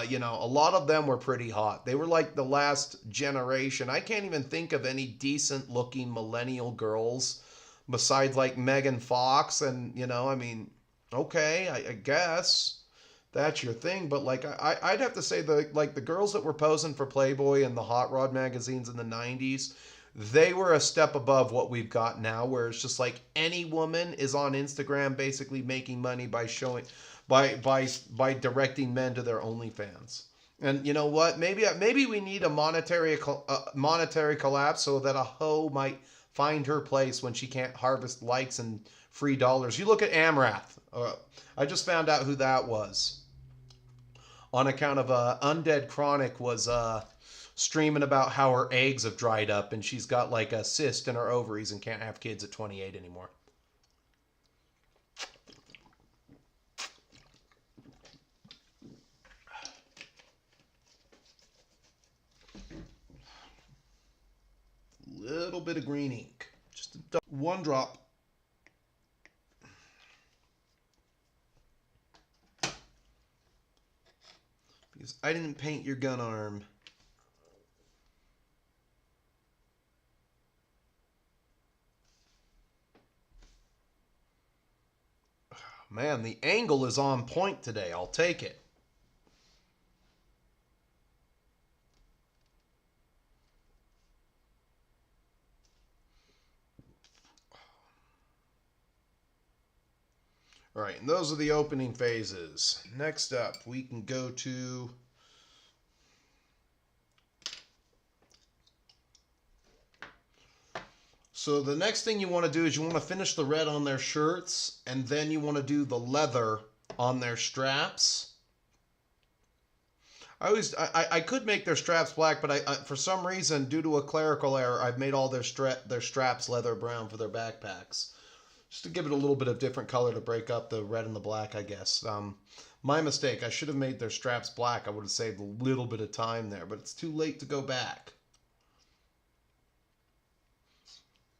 You know, a lot of them were pretty hot. They were like the last generation. I can't even think of any decent-looking millennial girls besides, like, Megan Fox and, you know, I mean, okay, I guess that's your thing, but like I'd have to say the girls that were posing for Playboy and the Hot Rod magazines in the 90s, they were a step above what we've got now, where it's just like any woman is on Instagram basically making money by showing by directing men to their OnlyFans. And you know what? Maybe we need a monetary collapse so that a hoe might find her place when she can't harvest likes and free dollars. You look at Amrath. I just found out who that was. On account of Undead Chronic was streaming about how her eggs have dried up and she's got like a cyst in her ovaries and can't have kids at 28 anymore. little bit of green ink. Just one drop. Because I didn't paint your gun arm. Man, the angle is on point today. I'll take it. All right, and those are the opening phases. Next up, we can go to... So the next thing you want to do is you want to finish the red on their shirts, and then you want to do the leather on their straps. I could make their straps black, but I for some reason, due to a clerical error, I've made all their straps leather brown for their backpacks. Just to give it a little bit of different color to break up the red and the black, I guess. My mistake. I should have made their straps black. I would have saved a little bit of time there, but it's too late to go back.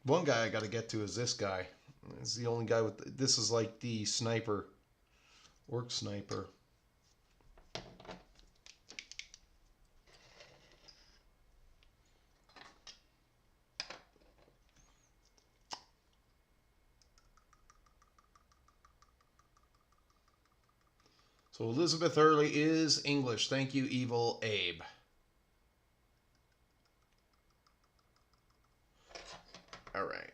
One guy I got to get to is this guy. This is the only guy with... This is like the sniper. Ork sniper. So Elizabeth Hurley is English. Thank you, Evil Abe. All right.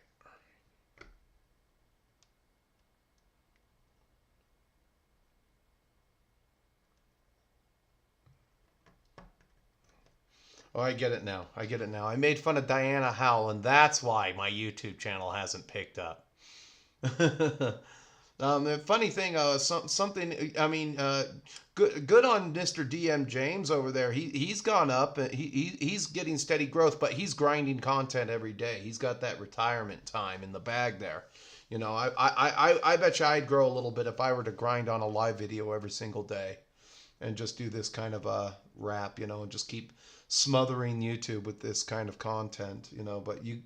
Oh, I get it now. I get it now. I made fun of Diana Howell, and that's why my YouTube channel hasn't picked up. The funny thing, something. I mean, good on Mr. DM James over there. He's gone up. He's getting steady growth, but he's grinding content every day. He's got that retirement time in the bag there. You know, I bet you I'd grow a little bit if I were to grind on a live video every single day, and just do this kind of rap. You know, and just keep smothering YouTube with this kind of content, you know. But you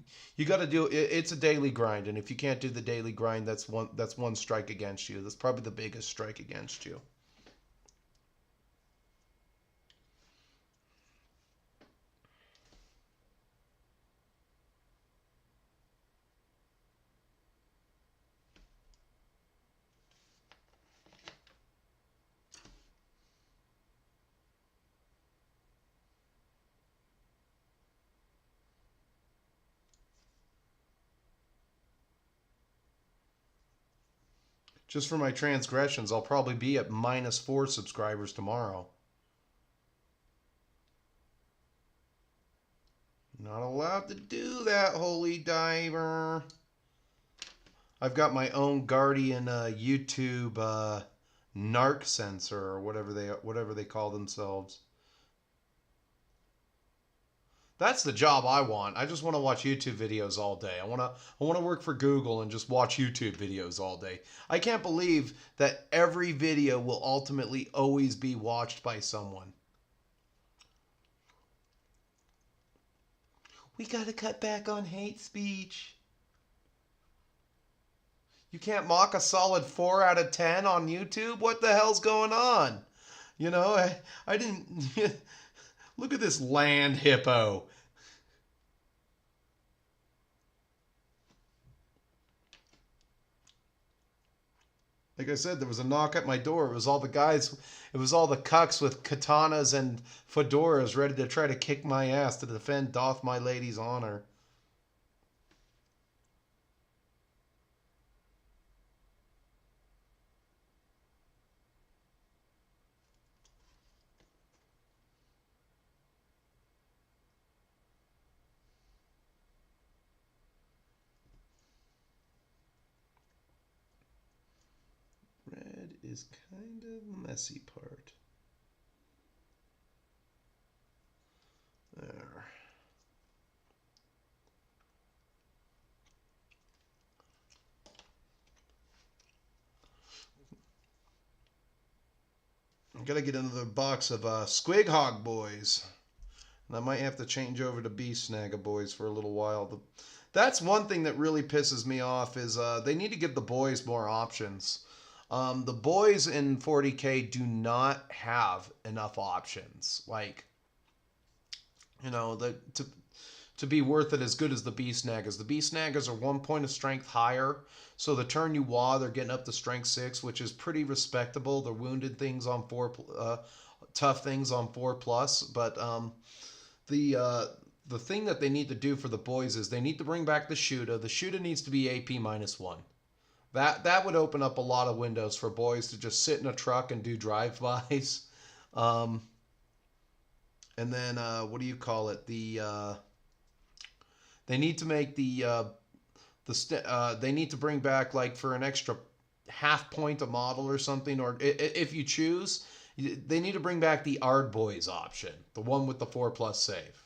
got to do it. It's a daily grind, and if you can't do the daily grind, that's one strike against you. That's probably the biggest strike against you. Just for my transgressions, I'll probably be at -4 subscribers tomorrow. Not allowed to do that, Holy Diver. I've got my own Guardian YouTube narc censor, or whatever they call themselves. That's the job I want. I just want to watch YouTube videos all day. I want to work for Google and just watch YouTube videos all day. I can't believe that every video will ultimately always be watched by someone. We got to cut back on hate speech. You can't mock a solid 4 out of 10 on YouTube? What the hell's going on? You know, I didn't... Look at this land hippo. Like I said, there was a knock at my door. It was all the guys, it was all the cucks with katanas and fedoras ready to try to kick my ass to defend doth my lady's honor. Red is kind of messy part. There. I'm gonna get another box of Squig Hog Boys. And I might have to change over to B-Snagaboys for a little while. That's one thing that really pisses me off is they need to give the boys more options. The boys in 40K do not have enough options. Like, you know, to be worth it as good as the B-Snaggers. The B-Snaggers are 1 point of strength higher. So the turn you wah, they're getting up to strength 6, which is pretty respectable. They're wounded things on 4, tough things on 4+. But the thing that they need to do for the boys is they need to bring back the shooter. The shooter needs to be AP -1. That would open up a lot of windows for boys to just sit in a truck and do drive-bys. And then what do you call it? They need to make they need to bring back, like, for an extra half point a model or something, or if you choose, they need to bring back the Ard Boys option, the one with the 4+ save.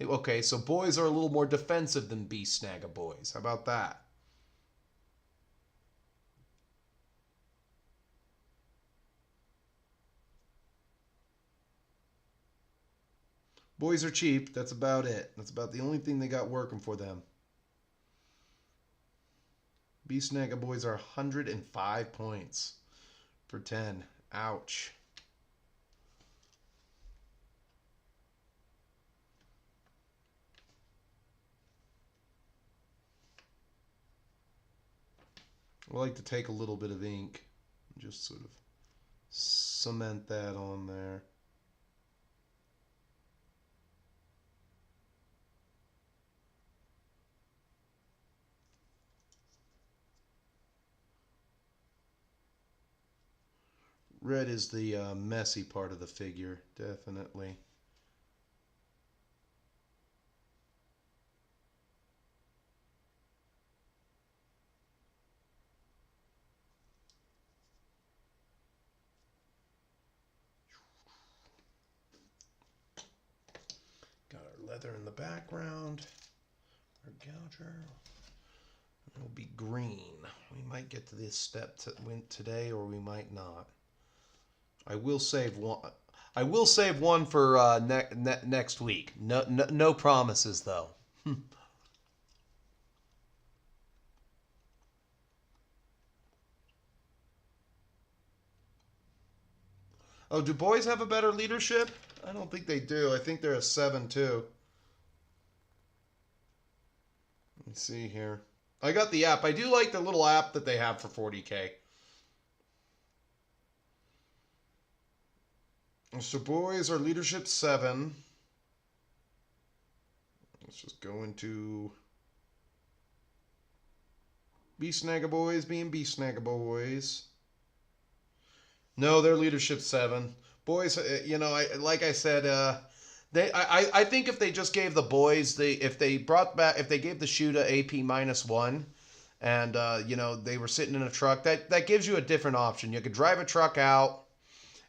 Okay, so boys are a little more defensive than B-Snagaboys. How about that? Boys are cheap. That's about it. That's about the only thing they got working for them. B-Snagaboys are 105 points for 10. Ouch. I like to take a little bit of ink and just sort of cement that on there. Red is the messy part of the figure, definitely. Got our leather in the background. Our gouger. It'll be green. We might get to this step today, or we might not. I will save one. I will save one for next week. No promises, though. Oh, do boys have a better leadership? I don't think they do. I think they're a 7 too. Let's see here. I got the app. I do like the little app that they have for 40K. So boys are leadership 7. Let's just go into B-Snagaboys being B-Snagaboys. No, they're leadership 7. Boys, you know, like I said, I think if they just gave the boys if they gave the shooter AP -1, and you know, they were sitting in a truck, that gives you a different option. You could drive a truck out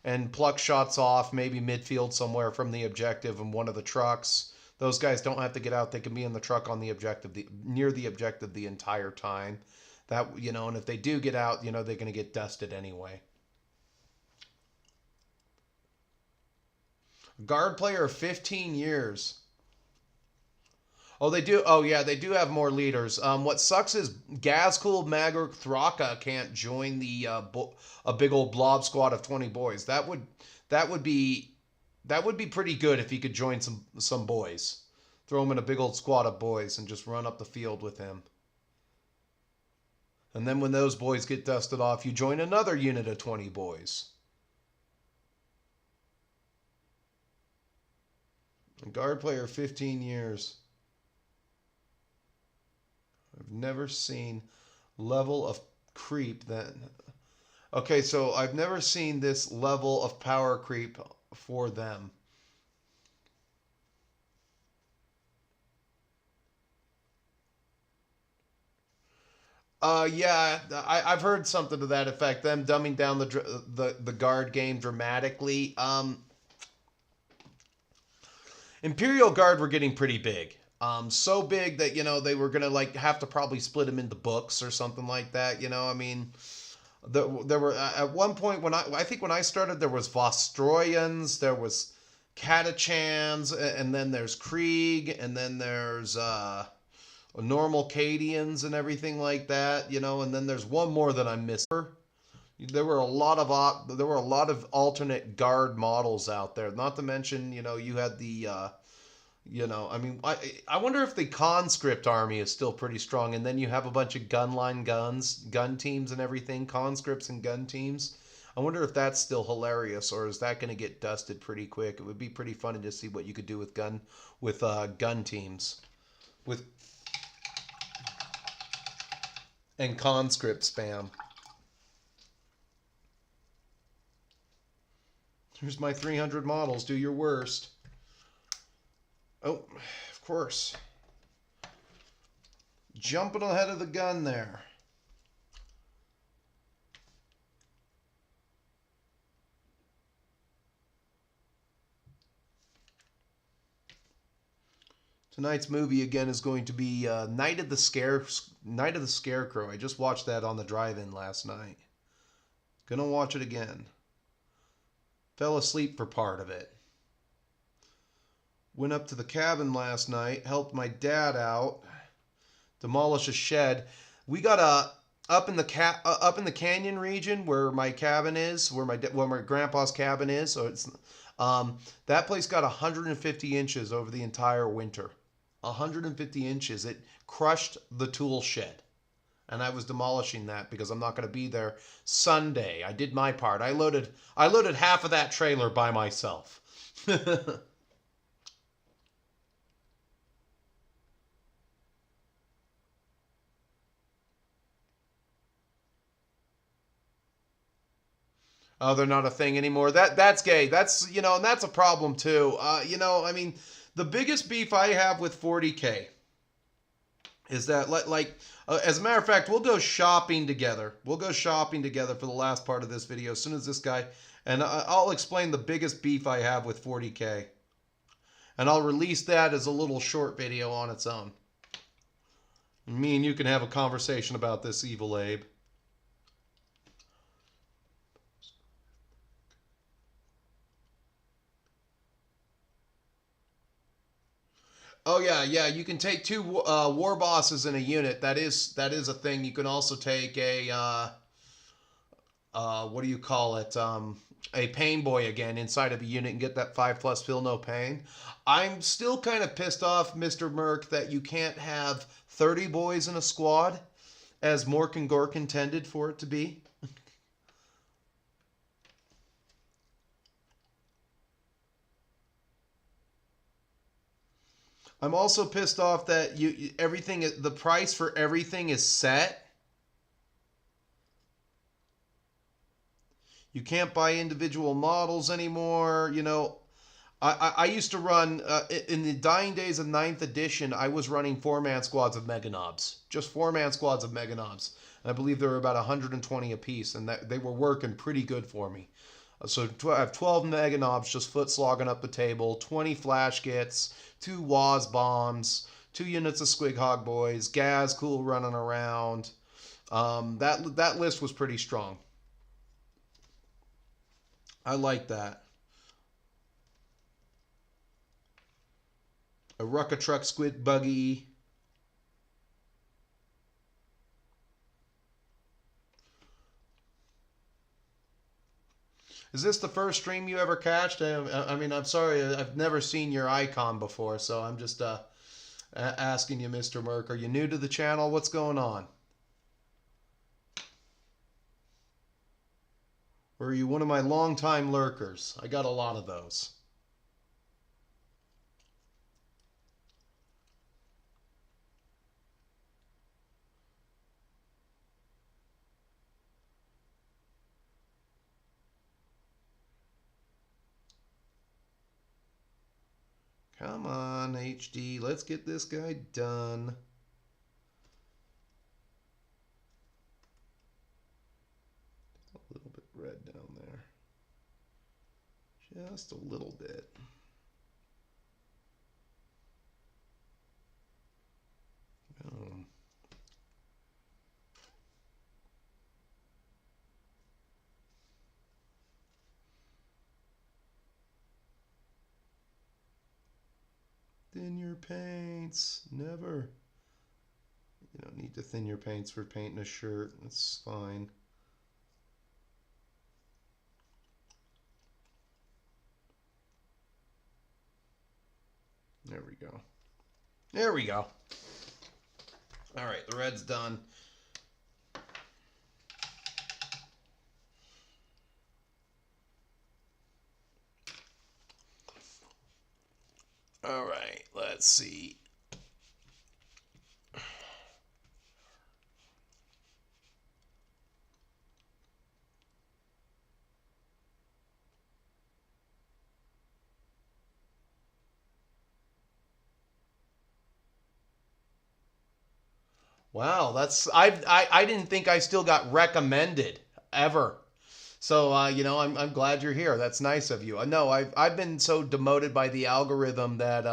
and pluck shots off, maybe midfield somewhere from the objective in one of the trucks. Those guys don't have to get out. They can be in the truck on the objective, near the objective the entire time. That, you know, and if they do get out, you know, they're going to get dusted anyway. Guard player of 15 years. Oh, they do. Oh, yeah, they do have more leaders. What sucks is Gazkul, Magurk, Thraka can't join the a big old blob squad of 20 boys. That would be pretty good if he could join some boys. Throw him in a big old squad of boys and just run up the field with him. And then when those boys get dusted off, you join another unit of 20 boys. A guard player, 15 years. I've never seen level of creep that... Okay, so I've never seen this level of power creep for them. Yeah, I've heard something to that effect. Them dumbing down the guard game dramatically. Imperial Guard were getting pretty big. So big that, you know, they were gonna like have to probably split them into books or something like that. You know, I mean, there were at one point when I think when I started, there was Vostroyans, there was Catachans, and then there's Krieg, and then there's normal Cadians and everything like that, you know, and then there's one more that I'm missing. There were a lot of alternate guard models out there. Not to mention, you know, you had the you know, I mean, I wonder if the conscript army is still pretty strong, and then you have a bunch of gun teams and everything, conscripts and gun teams. I wonder if that's still hilarious, or is that going to get dusted pretty quick? It would be pretty funny to see what you could do with gun teams, with and conscript spam. Here's my 300 models. Do your worst. Oh, of course. Jumping ahead of the gun there. Tonight's movie again is going to be Night of the Scarecrow. I just watched that on the drive-in last night. Gonna watch it again. Fell asleep for part of it. Went up to the cabin last night, helped my dad out, demolish a shed. We got up in the canyon region where my cabin is, where my grandpa's cabin is. So it's that place got 150 inches over the entire winter. 150 inches. It crushed the tool shed. And I was demolishing that because I'm not going to be there Sunday. I did my part. I loaded half of that trailer by myself. Oh, they're not a thing anymore. That's gay. That's, you know, and that's a problem too. You know, I mean, the biggest beef I have with 40K is that, as a matter of fact, we'll go shopping together. We'll go shopping together for the last part of this video as soon as this guy, and I'll explain the biggest beef I have with 40K. And I'll release that as a little short video on its own. Me and you can have a conversation about this, Evil Abe. Oh yeah, you can take two war bosses in a unit. That is a thing. You can also take a what do you call it? A pain boy again inside of a unit and get that 5+ feel no pain. I'm still kind of pissed off, Mr. Merc, that you can't have 30 boys in a squad, as Mork and Gork intended for it to be. I'm also pissed off that the price for everything is set. You can't buy individual models anymore. You know, I used to run, in the dying days of 9th edition, I was running 4-man squads of Meganobs. Just 4-man squads of Meganobs. And I believe there were about 120 apiece, and that they were working pretty good for me. So I have 12 Meganobs just foot slogging up the table, 20 flash kits, 2 Waz bombs, 2 units of Squig Hog Boys, Gaz cool running around. That list was pretty strong. I like that. A Rucka Truck Squid Buggy. Is this the first stream you ever catched? I mean, I'm sorry, I've never seen your icon before, so I'm just asking you, Mr. Merc. Are you new to the channel? What's going on? Or are you one of my longtime lurkers? I got a lot of those. Come on, HD. Let's get this guy done. A little bit red down there. Just a little bit. Oh. thin your paints. Never. You don't need to thin your paints for painting a shirt. It's fine. There we go. There we go. All right, the red's done. All right, let's see. Wow, that's I didn't think I still got recommended ever. So you know, I'm glad you're here. That's nice of you. No, I've been so demoted by the algorithm that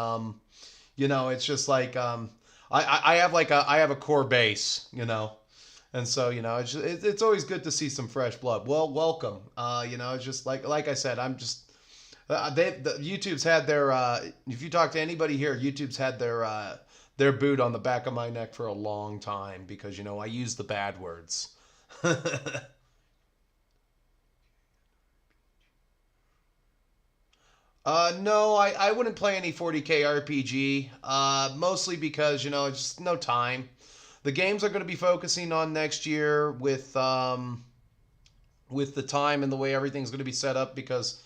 you know, it's just like I have like I have a core base, you know. And so, you know, it's always good to see some fresh blood. Well, welcome. You know, it's just like I said, I'm just YouTube's had their if you talk to anybody here, YouTube's had their boot on the back of my neck for a long time because, you know, I use the bad words. No, I wouldn't play any 40K RPG. Mostly because, you know, just no time. The games are going to be focusing on next year with the time and the way everything's going to be set up because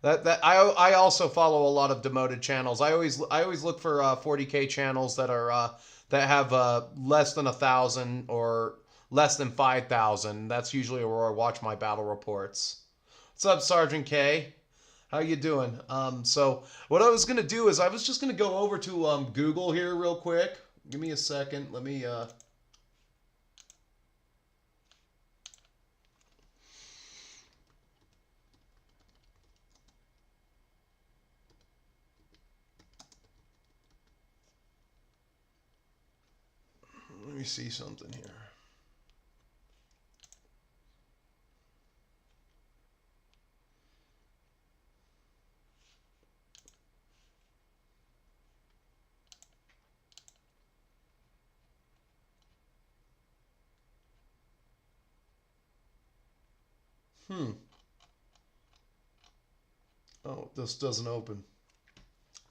that I also follow a lot of demoted channels. I always look for 40K channels that are that have less than 1,000 or less than 5,000. That's usually where I watch my battle reports. What's up, Sergeant K? How you doing? So what I was gonna do is I was just gonna go over to Google here real quick. Give me a second. Let me see something here. Hmm. Oh, this doesn't open.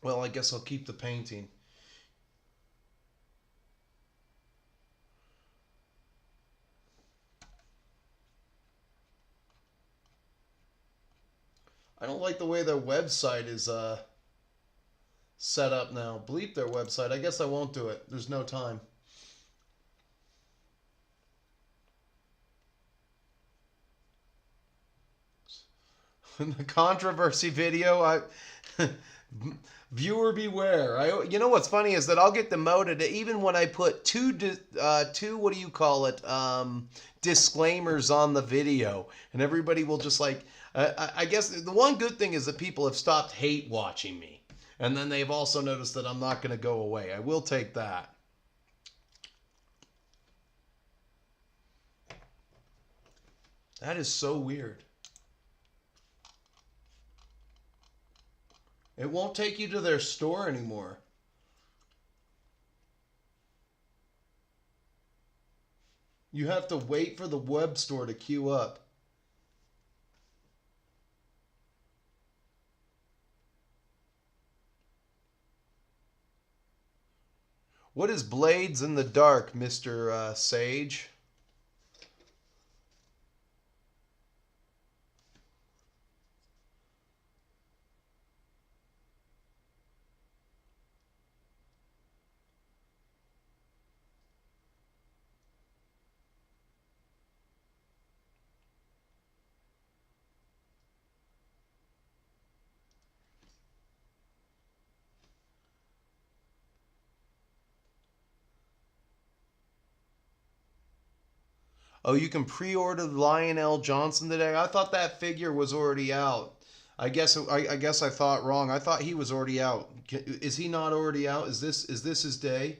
Well, I guess I'll keep the painting. I don't like the way their website is set up now. Bleep their website. I guess I won't do it. There's no time. The controversy video, viewer beware. You know what's funny is that I'll get demoted even when I put two what do you call it disclaimers on the video, and everybody will just like I guess the one good thing is that people have stopped hate watching me, and then they've also noticed that I'm not going to go away. I will take that. That is so weird. It won't take you to their store anymore. You have to wait for the web store to queue up. What is Blades in the Dark, Mr. Sage? Oh, you can pre-order Lionel Johnson today. I thought that figure was already out. I guess I thought wrong. I thought he was already out. Is he not already out? Is this his day?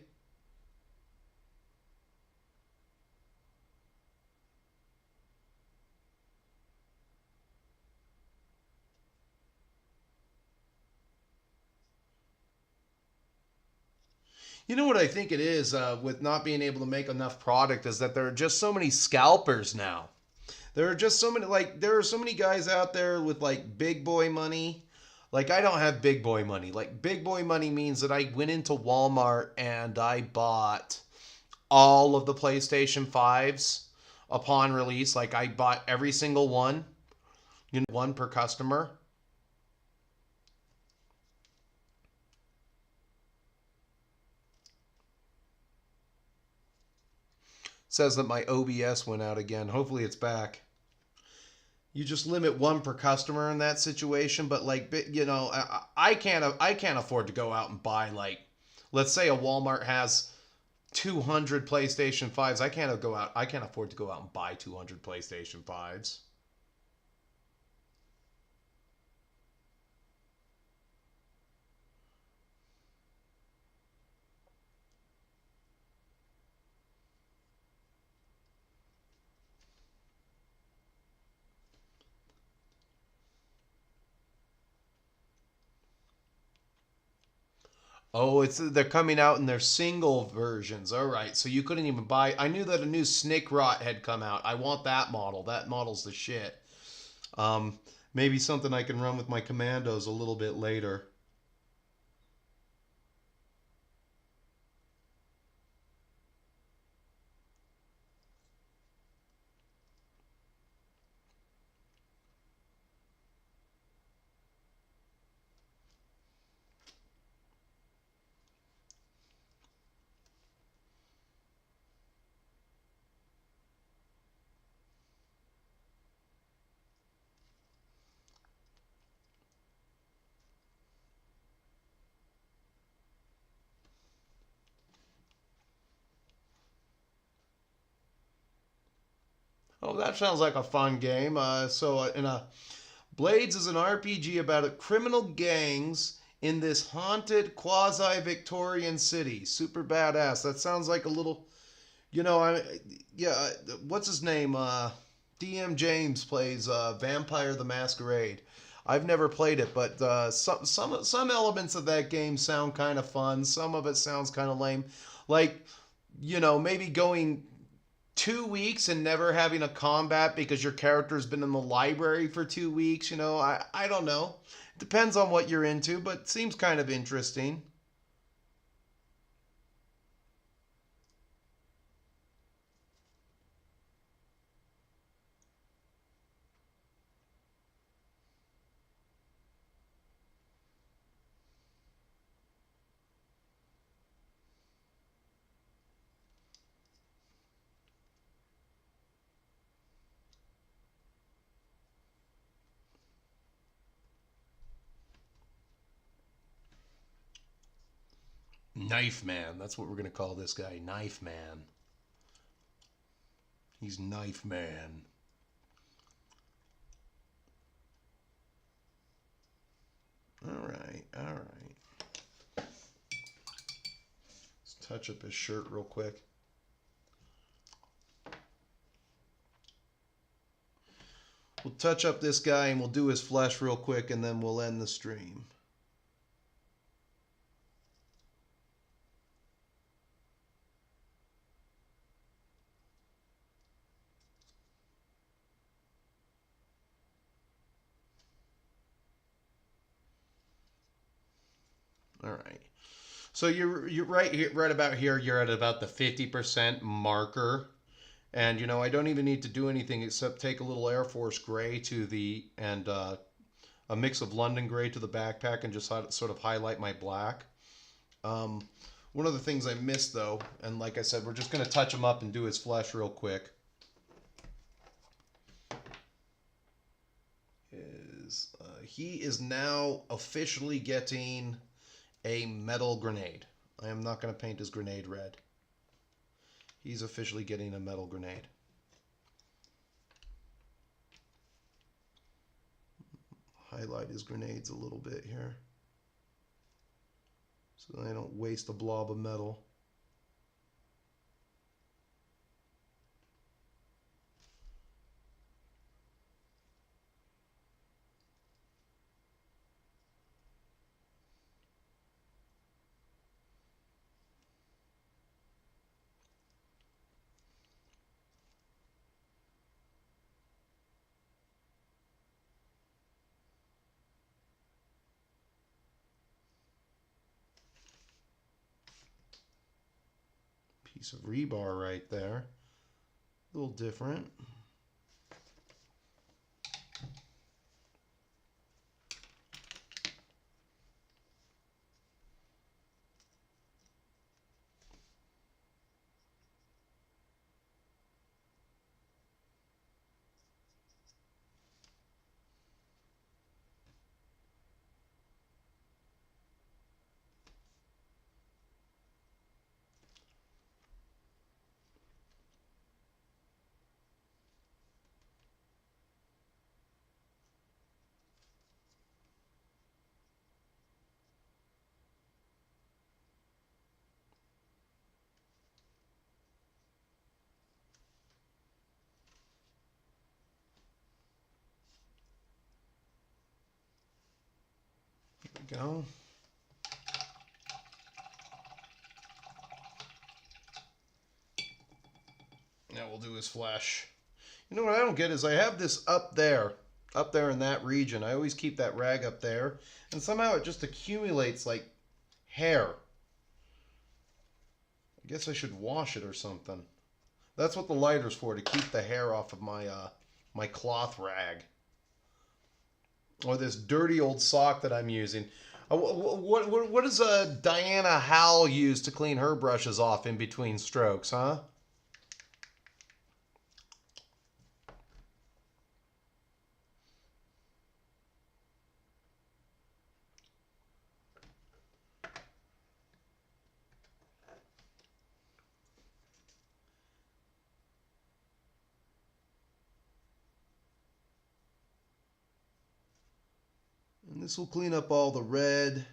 You know what I think it is with not being able to make enough product is that there are just so many scalpers now. There are just so many, like, there are so many guys out there with, like, big boy money. Like, I don't have big boy money. Like, big boy money means that I went into Walmart and I bought all of the PlayStation 5s upon release. Like, I bought every single one, you know, one per customer. Says that my OBS went out again. Hopefully it's back. You just limit one per customer in that situation, but like, you know, I can't afford to go out and buy, like, let's say a Walmart has 200 PlayStation 5s. I can't afford to go out and buy 200 PlayStation 5s. Oh, they're coming out in their single versions. All right, so you couldn't even buy. I knew that a new Snake Rot had come out. I want that model. That model's the shit. Um, Maybe something I can run with my commandos a little bit later. Oh, that sounds like a fun game. In a Blades is an RPG about criminal gangs in this haunted quasi-Victorian city. Super badass. That sounds like a little, you know, yeah. What's his name? DM James plays Vampire the Masquerade. I've never played it, but some elements of that game sound kind of fun. Some of it sounds kind of lame. Like, you know, maybe going 2 weeks and never having a combat because your character's been in the library for 2 weeks. You know, I don't know. It depends on what you're into, but seems kind of interesting. Knife Man. That's what we're gonna call this guy. Knife Man. He's Knife Man. All right, all right. Let's touch up his shirt real quick. We'll touch up this guy and we'll do his flesh real quick and then we'll end the stream. All right. So you're right here, right about here. You're at about the 50% marker, and you know I don't even need to do anything except take a little Air Force gray to the and a mix of London gray to the backpack and just sort of highlight my black. Um, One of the things I missed though, and like I said, we're just gonna touch him up and do his flesh real quick. He is now officially getting a metal grenade. I am not going to paint his grenade red. He's officially getting a metal grenade. Highlight his grenades a little bit here so I don't waste a blob of metal. Piece of rebar right there. A little different. There we go. Now we'll do his flesh. You know what I don't get is I have this up there in that region. I always keep that rag up there, and somehow it just accumulates like hair. I guess I should wash it or something. That's what the lighter's for, to keep the hair off of my my cloth rag. Or this dirty old sock that I'm using. What does Diana Howell use to clean her brushes off in between strokes, huh? And this will clean up all the red.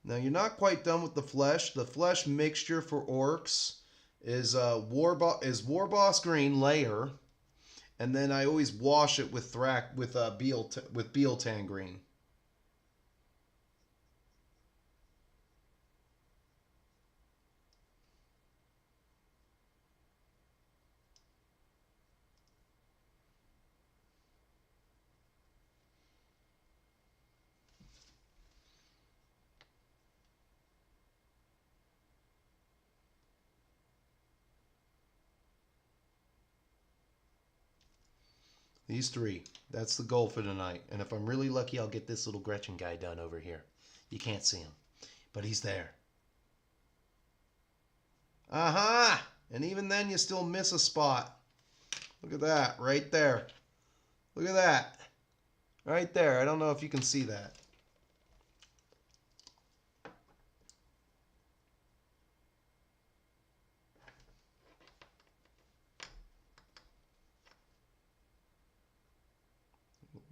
Now you're not quite done with the flesh. The flesh mixture for orcs is Warboss green layer, and then I always wash it with Bealtan green. These three. That's the goal for tonight. And if I'm really lucky, I'll get this little Gretchen guy done over here. You can't see him, but he's there. Aha! And even then, you still miss a spot. Look at that, right there. Look at that. Right there. I don't know if you can see that.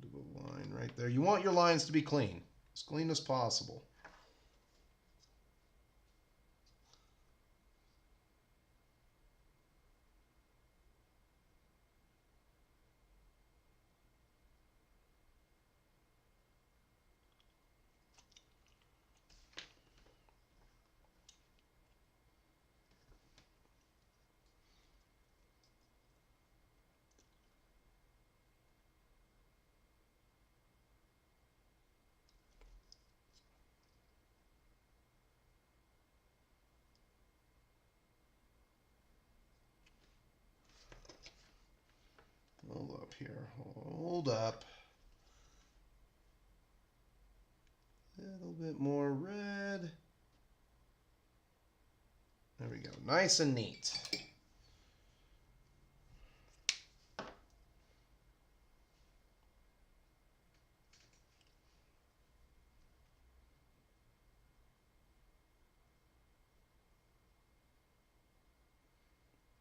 Do a line right there. You want your lines to be clean. As clean as possible. Hold up here. Hold up. A little bit more red. There we go. Nice and neat.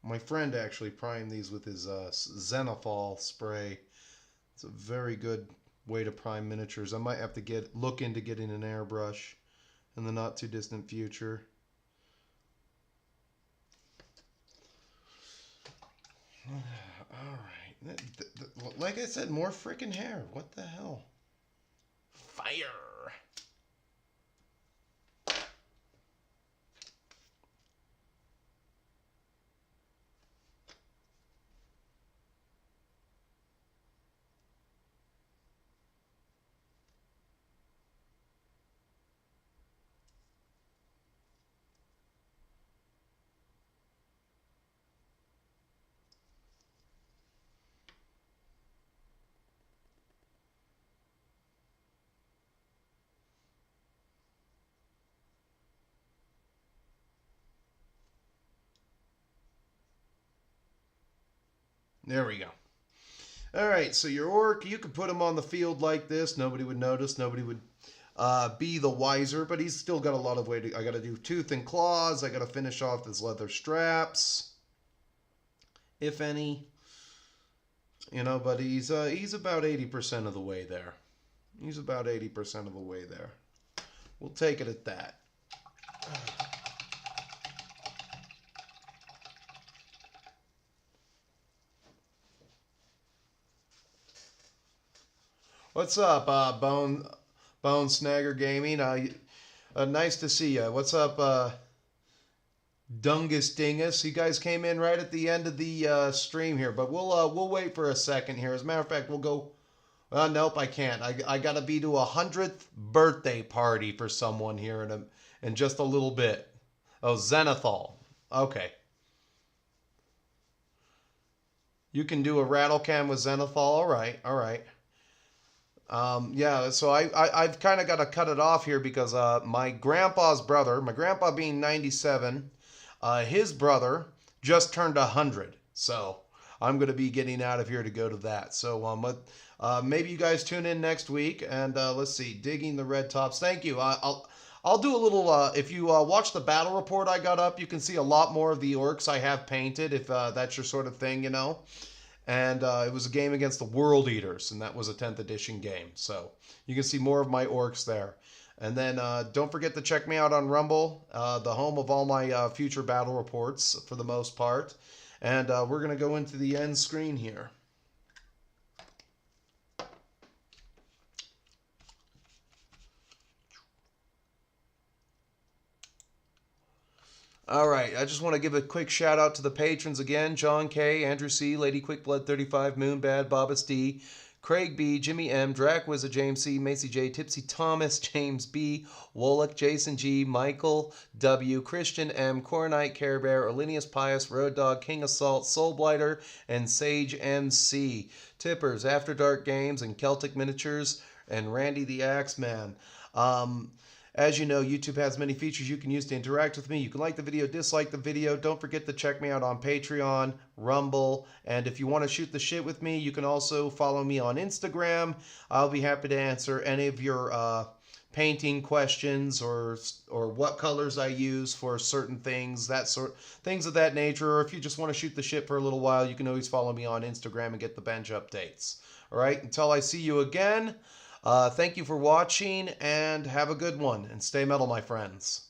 My friend actually primed these with his Zenithal spray. It's a very good way to prime miniatures. I might have to look into getting an airbrush in the not too distant future. Alright. Like I said, more freaking hair. What the hell? Fire! There we go. All right, so your orc, you could put him on the field like this. Nobody would notice. Nobody would be the wiser, but he's still got a lot of way to... I got to do tooth and claws. I got to finish off his leather straps, if any. You know, but he's about 80% of the way there. He's about 80% of the way there. We'll take it at that. What's up, Bone Snagger Gaming? Nice to see you. What's up, Dungus Dingus? You guys came in right at the end of the stream here, but we'll wait for a second here. As a matter of fact, we'll go. Nope, I can't. I gotta be to a 100th birthday party for someone here in just a little bit. Oh, Zenithal. Okay. You can do a rattle cam with Zenithal. All right, all right. Yeah, so I've kind of got to cut it off here because my grandpa's brother, my grandpa being 97, his brother just turned 100. So I'm going to be getting out of here to go to that. So maybe you guys tune in next week and let's see, digging the red tops. Thank you. I'll do a little, if you watch the battle report I got up, you can see a lot more of the orcs I have painted if that's your sort of thing, you know. And it was a game against the World Eaters, and that was a 10th edition game. So you can see more of my orcs there. And then don't forget to check me out on Rumble, the home of all my future battle reports for the most part. And we're going to go into the end screen here. All right, I just want to give a quick shout out to the patrons again. John K, Andrew C, Lady Quickblood 35, Moonbad, Bobbas D, Craig B, Jimmy M, Drac Wizard, James C, Macy J, Tipsy Thomas, James B, Woloch, Jason G, Michael W, Christian M, Coronite, Care Bear, Orlinius Pius, Road Dog, King Assault, Soul Blighter, and Sage MC. Tippers, After Dark Games, and Celtic Miniatures, and Randy the Axeman. As you know, YouTube has many features you can use to interact with me. You can like the video, dislike the video. Don't forget to check me out on Patreon, Rumble, and if you want to shoot the shit with me, you can also follow me on Instagram. I'll be happy to answer any of your painting questions or what colors I use for certain things, things of that nature. Or if you just want to shoot the shit for a little while, you can always follow me on Instagram and get the bench updates. All right, until I see you again. Thank you for watching, and have a good one, and stay metal, my friends.